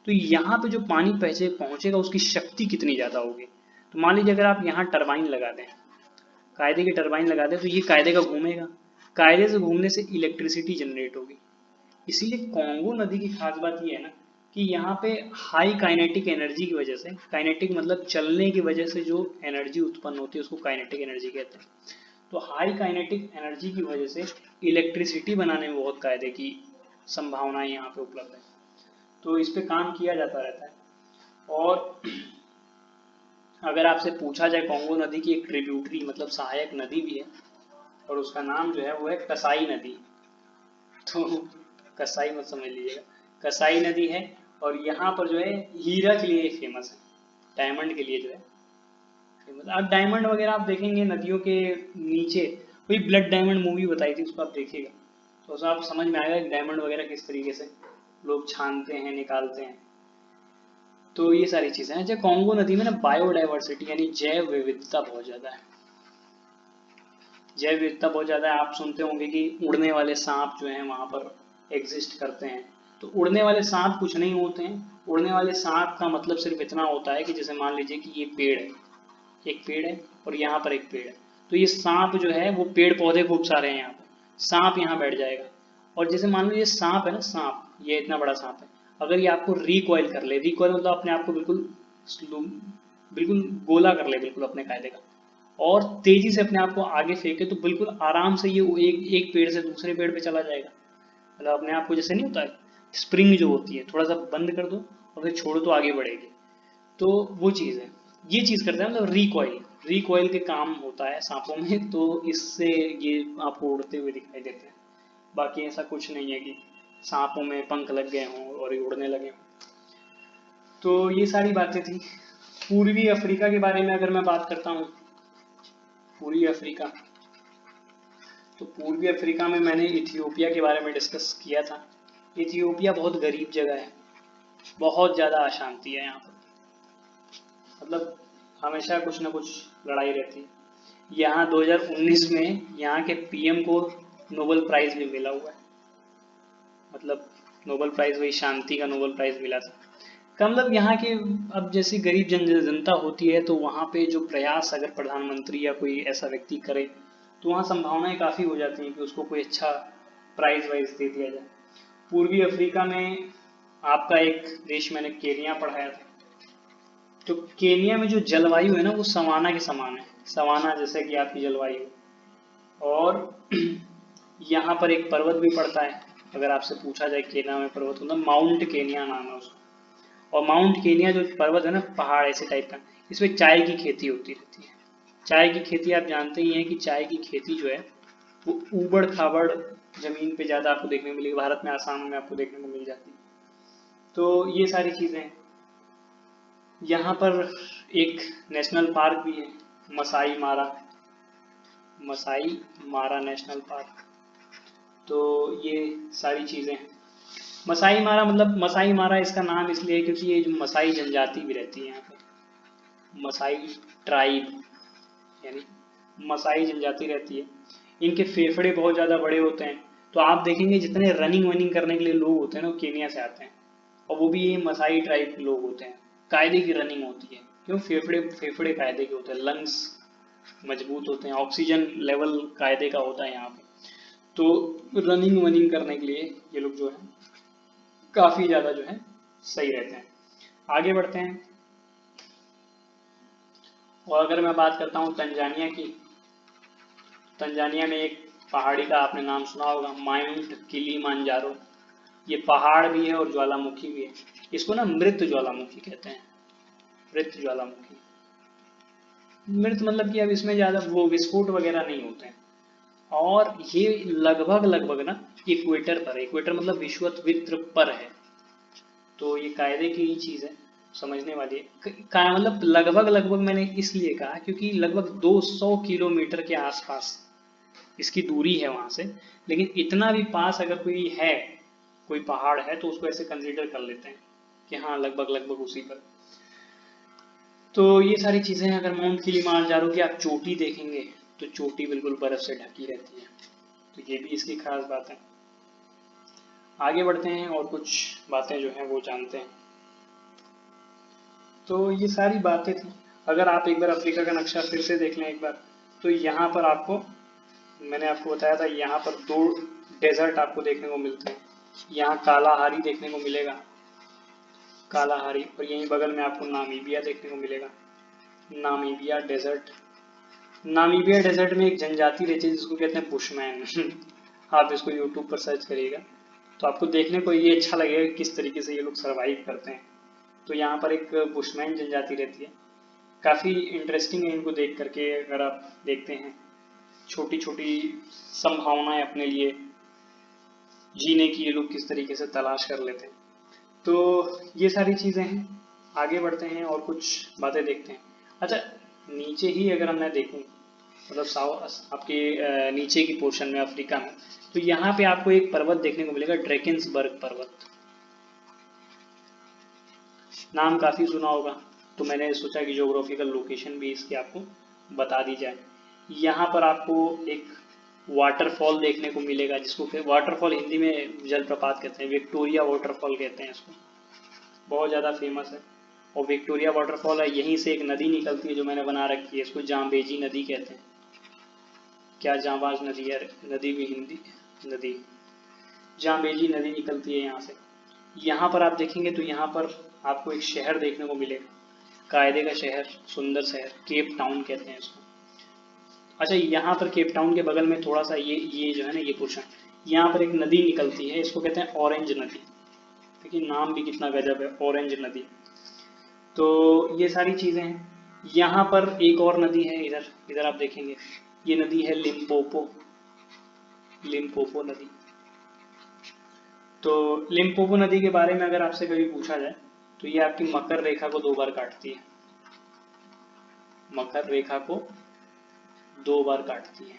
तो यहाँ पे जो पानी पहुंचेगा उसकी शक्ति कितनी ज़्यादा होगी। तो मान लीजिए अगर आप यहाँ टरबाइन लगा दें, कायदे की टरबाइन लगा दें, तो ये कायदे का घूमेगा, कायदे से घूमने से इलेक्ट्रिसिटी जनरेट होगी। इसीलिए कॉन्गो नदी की खास बात ये है ना कि यहाँ पे हाई काइनेटिक एनर्जी की वजह से, काइनेटिक मतलब चलने की वजह से जो एनर्जी उत्पन्न होती है उसको काइनेटिक एनर्जी कहते हैं। तो हाई काइनेटिक एनर्जी की वजह से इलेक्ट्रिसिटी बनाने में बहुत कायदे की संभावनाएं यहाँ पे उपलब्ध है। तो इस पे काम किया जाता रहता है। और अगर आपसे पूछा जाए, कॉन्गो नदी की एक ट्रिब्यूटरी मतलब सहायक नदी भी है, और उसका नाम जो है वो है कसाई नदी। तो कसाई मत समझ लीजिएगा, कसाई नदी है, और यहाँ पर जो है हीरा के लिए फेमस है, डायमंड के लिए जो है फेमस। आप डायमंड वगैरह आप देखेंगे नदियों के नीचे, कोई ब्लड डायमंड मूवी बताई थी उसको आप देखिएगा, तो उसमें आप समझ में आएगा कि डायमंड वगैरह किस तरीके से लोग छानते हैं, निकालते हैं। तो ये सारी चीज़ें हैं। जैसे कॉन्गो नदी में ना बायोडाइवर्सिटी यानी जैव विविधता बहुत ज़्यादा है, जैव विविधता बहुत ज़्यादा है। आप सुनते होंगे कि उड़ने वाले सांप जो हैं वहाँ पर एग्जिस्ट करते हैं। तो उड़ने वाले सांप कुछ नहीं होते हैं, उड़ने वाले सांप का मतलब सिर्फ इतना होता है कि जैसे मान लीजिए कि ये पेड़ है, एक पेड़ है और यहाँ पर एक पेड़ है, तो ये सांप जो है वो पेड़ पौधे खूब सारे हैं यहाँ पर, सांप यहाँ बैठ जाएगा। और जैसे मान लो ये सांप है ना, सांप ये इतना बड़ा सांप है, अगर ये आपको रिकॉइल कर ले, रिकॉइल मतलब अपने आप को बिल्कुल बिल्कुल गोला कर ले बिल्कुल अपने कायदे का, और तेजी से अपने आप को आगे फेंके, तो बिल्कुल आराम से ये एक एक पेड़ से दूसरे पेड़ पे चला जाएगा। मतलब अपने आप को जैसे नहीं होता है स्प्रिंग जो होती है, थोड़ा सा बंद कर दो और फिर छोड़ो तो आगे बढ़ेगी। तो वो चीज़ है, ये चीज़ करते हैं मतलब रिकॉइल, रिकॉइल के काम होता है सांपों में, तो इससे ये आपको उड़ते हुए दिखाई देते हैं। बाकी ऐसा कुछ नहीं है कि सांपों में पंख लग गए हों और ये उड़ने लगे हों। तो ये सारी बातें थी। पूर्वी अफ्रीका के बारे में अगर मैं बात करता हूँ, पूर्वी अफ्रीका, तो पूर्वी अफ्रीका में मैंने इथियोपिया के बारे में डिस्कस किया था। इथियोपिया बहुत गरीब जगह है, बहुत ज़्यादा अशांति है यहाँ पर, मतलब हमेशा कुछ ना कुछ लड़ाई रहती है। यहाँ 2019 में यहाँ के पीएम को नोबेल प्राइज़ भी मिला हुआ है, मतलब नोबेल प्राइज़ वही शांति का नोबेल प्राइज़ मिला था। का मतलब यहाँ के अब जैसी गरीब जनता होती है, तो वहाँ पे जो प्रयास अगर प्रधानमंत्री या कोई ऐसा व्यक्ति करे, तो वहाँ संभावनाएं काफ़ी हो जाती हैं कि उसको कोई अच्छा प्राइज़ वाइज दे दिया जाए। पूर्वी अफ्रीका में आपका एक देश मैंने केनिया पढ़ाया था, तो केनिया में जो जलवायु है ना वो सवाना के समान है, सवाना जैसे कि आपकी जलवायु। और यहाँ पर एक पर्वत भी पड़ता है, अगर आपसे पूछा जाए केनिया में पर्वत मतलब माउंट केनिया नाम है उसका। और माउंट केनिया जो पर्वत है ना, पहाड़ ऐसे टाइप का, इसमें चाय की खेती होती रहती है। चाय की खेती आप जानते ही हैं कि चाय की खेती जो है वो ऊबड़ खाबड़ जमीन पे ज़्यादा आपको देखने को मिलेगी, भारत में आसाम में आपको देखने को मिल जाती है। तो ये सारी चीज़ें हैं। यहाँ पर एक नेशनल पार्क भी है, मसाई मारा, मसाई मारा नेशनल पार्क। तो ये सारी चीज़ें हैं। मसाई मारा मतलब मसाई मारा इसका नाम इसलिए है क्योंकि ये जो मसाई जनजाति भी रहती है यहाँ पर, मसाई ट्राइब यानी मसाई जनजाति रहती है। इनके फेफड़े बहुत ज़्यादा बड़े होते हैं। तो आप देखेंगे जितने रनिंग वनिंग करने के लिए लोग होते हैं ना वो केनिया से आते हैं, और वो भी ये मसाई ट्राइब के लोग होते हैं। कायदे की रनिंग होती है, क्यों? फेफड़े फेफड़े कायदे के होते हैं, लंग्स मजबूत होते हैं, ऑक्सीजन लेवल कायदे का होता है यहाँ पे। तो रनिंग वनिंग करने के लिए ये लोग जो है काफ़ी ज़्यादा जो है सही रहते हैं। आगे बढ़ते हैं, और अगर मैं बात करता हूँ तंजानिया की, तंजानिया में एक पहाड़ी का आपने नाम सुना होगा, माउंट किलीमांजारो। ये पहाड़ भी है और ज्वालामुखी भी है। इसको ना मृत ज्वालामुखी कहते हैं, मृत ज्वालामुखी। मृत मतलब कि अब इसमें ज़्यादा वो विस्फोट वगैरह नहीं होते हैं। और ये लगभग लगभग ना इक्वेटर पर है, इक्वेटर मतलब विषुवत पर है। तो ये कायदे की ही चीज़ है, समझने वाली है। का मतलब लगभग लगभग मैंने इसलिए कहा क्योंकि लगभग 200 किलोमीटर के आसपास इसकी दूरी है वहां से। लेकिन इतना भी पास अगर कोई है, कोई पहाड़ है, तो उसको ऐसे कंसीडर कर लेते हैं कि हाँ लगभग लगभग उसी पर। तो ये सारी चीज़ें हैं। अगर माउंट किलिमांजारो की आप चोटी देखेंगे तो चोटी बिल्कुल बर्फ से ढकी रहती है, तो ये भी इसकी खास बात है। आगे बढ़ते हैं और कुछ बातें जो हैं वो जानते हैं। तो ये सारी बातें थी। अगर आप एक बार अफ्रीका का नक्शा फिर से देख लें एक बार, तो यहाँ पर आपको, मैंने आपको बताया था, यहाँ पर 2 डेजर्ट आपको देखने को मिलते हैं। यहाँ कालाहारी देखने को मिलेगा, कालाहारी, और यहीं बगल में आपको नामीबिया देखने को मिलेगा, नामीबिया डेजर्ट। नामीबिया डेजर्ट में एक जनजाति रहती है जिसको कहते हैं बुशमैन। आप इसको यूट्यूब पर सर्च करिएगा तो आपको देखने को ये अच्छा लगेगा कि किस तरीके से ये लोग सरवाइव करते हैं। तो यहाँ पर एक बुशमैन जनजाति रहती है, काफ़ी इंटरेस्टिंग है इनको देख करके। अगर आप देखते हैं छोटी छोटी संभावनाएं अपने लिए जीने की ये लोग किस तरीके से तलाश कर लेते हैं। तो ये सारी चीज़ें हैं। आगे बढ़ते हैं और कुछ बातें देखते हैं। अच्छा, नीचे ही अगर मैं देखूं, मतलब आपके नीचे की पोर्शन में अफ्रीका में, तो यहाँ पे आपको एक पर्वत देखने को मिलेगा, ड्रैकेंसबर्ग पर्वत। नाम काफ़ी सुना होगा, तो मैंने सोचा कि ज्योग्राफिकल लोकेशन भी इसकी आपको बता दी जाए। यहाँ पर आपको एक वाटरफॉल देखने को मिलेगा, जिसको वाटरफॉल हिंदी में जलप्रपात कहते हैं, विक्टोरिया वाटरफॉल कहते हैं इसको, बहुत ज़्यादा फेमस है। और विक्टोरिया वाटरफॉल है, यहीं से एक नदी निकलती है जो मैंने बना रखी है, इसको जाम्बेजी नदी कहते हैं। क्या जांबाज नदी है, नदी भी हिंदी नदी, जाम्बेजी नदी निकलती है यहाँ से। यहाँ पर आप देखेंगे तो यहाँ पर आपको एक शहर देखने को मिलेगा, कायदे का शहर, सुंदर शहर, केप टाउन कहते हैं इसको। अच्छा, यहाँ पर केप टाउन के बगल में थोड़ा सा ये जो है ना, ये पोर्शन, यहाँ पर एक नदी निकलती है, इसको कहते हैं ऑरेंज नदी। देखिए नाम भी कितना गजब है, ऑरेंज नदी। तो ये सारी चीज़ें हैं। यहाँ पर एक और नदी है, इधर इधर आप देखेंगे, ये नदी है लिम्पोपो, लिम्पोपो नदी। तो लिम्पोपो नदी के बारे में अगर आपसे कभी पूछा जाए तो ये आपकी मकर रेखा को 2 बार काटती है, मकर रेखा को 2 बार काटती है।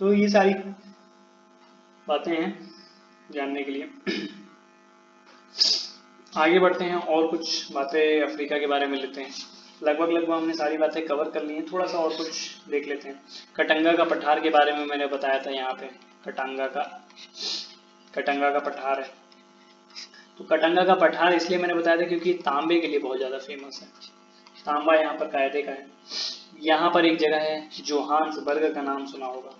तो ये सारी बातें हैं जानने के लिए। आगे बढ़ते हैं और कुछ बातें अफ्रीका के बारे में लेते हैं। लगभग लगभग हमने सारी बातें कवर कर ली हैं, थोड़ा सा और कुछ देख लेते हैं। कटंगा का पठार के बारे में मैंने बताया था, यहाँ पे कटंगा का पठार है। तो कटंगा का पठार इसलिए मैंने बताया था क्योंकि तांबे के लिए बहुत ज़्यादा फेमस है, तांबा यहाँ पर कायदे का है। यहाँ पर एक जगह है जोहान्सबर्ग, का नाम सुना होगा,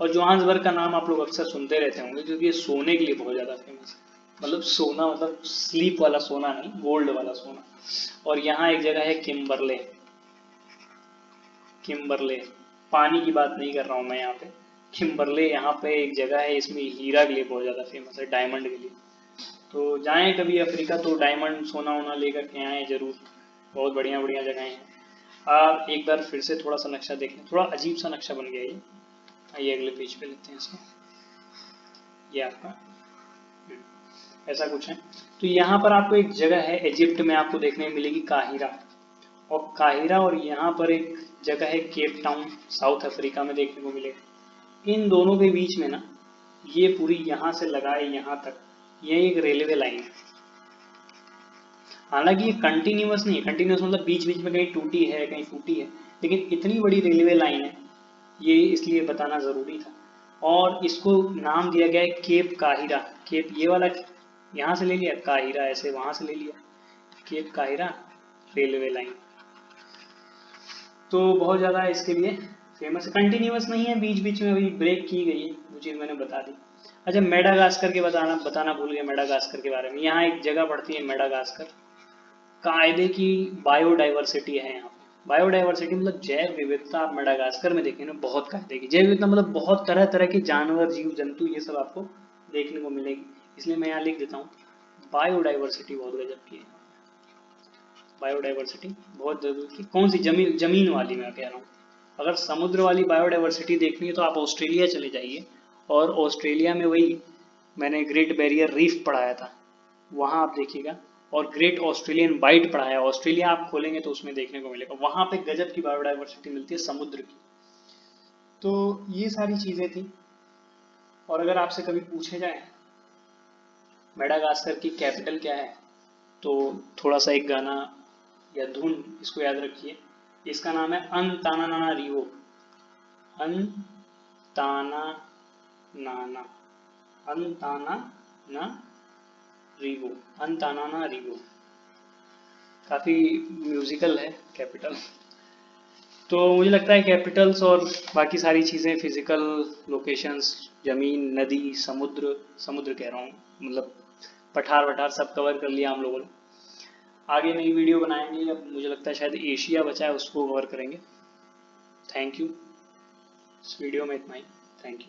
और जोहान्सबर्ग का नाम आप लोग अक्सर सुनते रहते होंगे क्योंकि ये सोने के लिए बहुत ज़्यादा फेमस है। मतलब सोना, मतलब स्लीप वाला सोना नहीं, गोल्ड वाला सोना। और यहाँ एक जगह है किम्बरले, किम्बरले, पानी की बात नहीं कर रहा हूँ मैं यहाँ पे। किम्बरले यहाँ पे एक जगह है, इसमें हीरा के लिए बहुत ज़्यादा फेमस है, डायमंड के लिए। तो जाएं कभी अफ्रीका तो डायमंड सोना वोना लेकर के आएँ जरूर, बहुत बढ़िया बढ़िया जगह हैं। आप एक बार फिर से थोड़ा सा नक्शा देख लें, थोड़ा अजीब सा नक्शा बन गया ये। आइए अगले पेज पे लेते हैं इसको, ये आपका ऐसा कुछ है। तो यहाँ पर आपको एक जगह है इजिप्ट में आपको देखने को मिलेगी, काहिरा, और यहाँ पर एक जगह है केप टाउन, साउथ अफ्रीका में देखने को मिलेगा। इन दोनों के बीच में ना ये पूरी यहाँ से लगाए यहाँ तक ये एक रेलवे लाइन है। हालांकि ये कंटिन्यूअस नहीं है, कंटिन्यूअस मतलब बीच बीच में कहीं टूटी है कहीं फूटी है, लेकिन इतनी बड़ी रेलवे लाइन है ये इसलिए बताना ज़रूरी था। और इसको नाम दिया गया है केप काहिरा। केप ये वाला यहाँ से ले लिया, काहिरा ऐसे वहाँ से ले लिया, केप काहिरा रेलवे लाइन। तो बहुत ज़्यादा इसके लिए फेमस है, कंटिन्यूअस नहीं है, बीच बीच में अभी ब्रेक की गई है, वो चीज़ मैंने बता दी। अच्छा मेडागास्कर के बताना भूल गया, मेडागास्कर के बारे में। यहाँ एक जगह पड़ती है मेडागास्कर, कायदे की बायोडाइवर्सिटी है यहाँ पे। बायोडाइवर्सिटी मतलब जैव विविधता, आप मेडागास्कर में देखें ना बहुत कायदे की जैव विविधता, मतलब बहुत तरह तरह के जानवर जीव जंतु ये सब आपको देखने को मिलेगी। इसलिए मैं यहाँ लिख देता हूँ बायोडाइवर्सिटी बहुत गजब की है। बायोडाइवर्सिटी बहुत जरूरी की। कौन सी? जमीन वाली मैं कह रहा हूँ। अगर समुद्र वाली बायोडाइवर्सिटी देखनी है तो आप ऑस्ट्रेलिया चले जाइए, और ऑस्ट्रेलिया में वही मैंने ग्रेट बैरियर रीफ पढ़ाया था, वहाँ आप देखिएगा। और ग्रेट ऑस्ट्रेलियन वाइट पढ़ा है, ऑस्ट्रेलिया आप खोलेंगे तो उसमें देखने को मिलेगा, वहाँ पे गजब की बायोडाइवर्सिटी मिलती है समुद्र की। तो ये सारी चीज़ें थी। और अगर आपसे कभी पूछे जाए मेडागास्कर की कैपिटल क्या है, तो थोड़ा सा एक गाना या धुन इसको याद रखिए, इसका नाम है अंतानानारिवो। अंतानानाना अंतानानारिवो अंतानानारिवो। काफ़ी म्यूजिकल है कैपिटल। तो मुझे लगता है कैपिटल्स और बाकी सारी चीज़ें, फिजिकल लोकेशंस, ज़मीन, नदी, समुद्र कह रहा हूँ, मतलब पठार वठार सब कवर कर लिया हम लोगों ने। आगे नई वीडियो बनाएंगे, अब मुझे लगता है शायद एशिया बचा है उसको कवर करेंगे। Thank you. इस वीडियो में इतना ही। Thank you.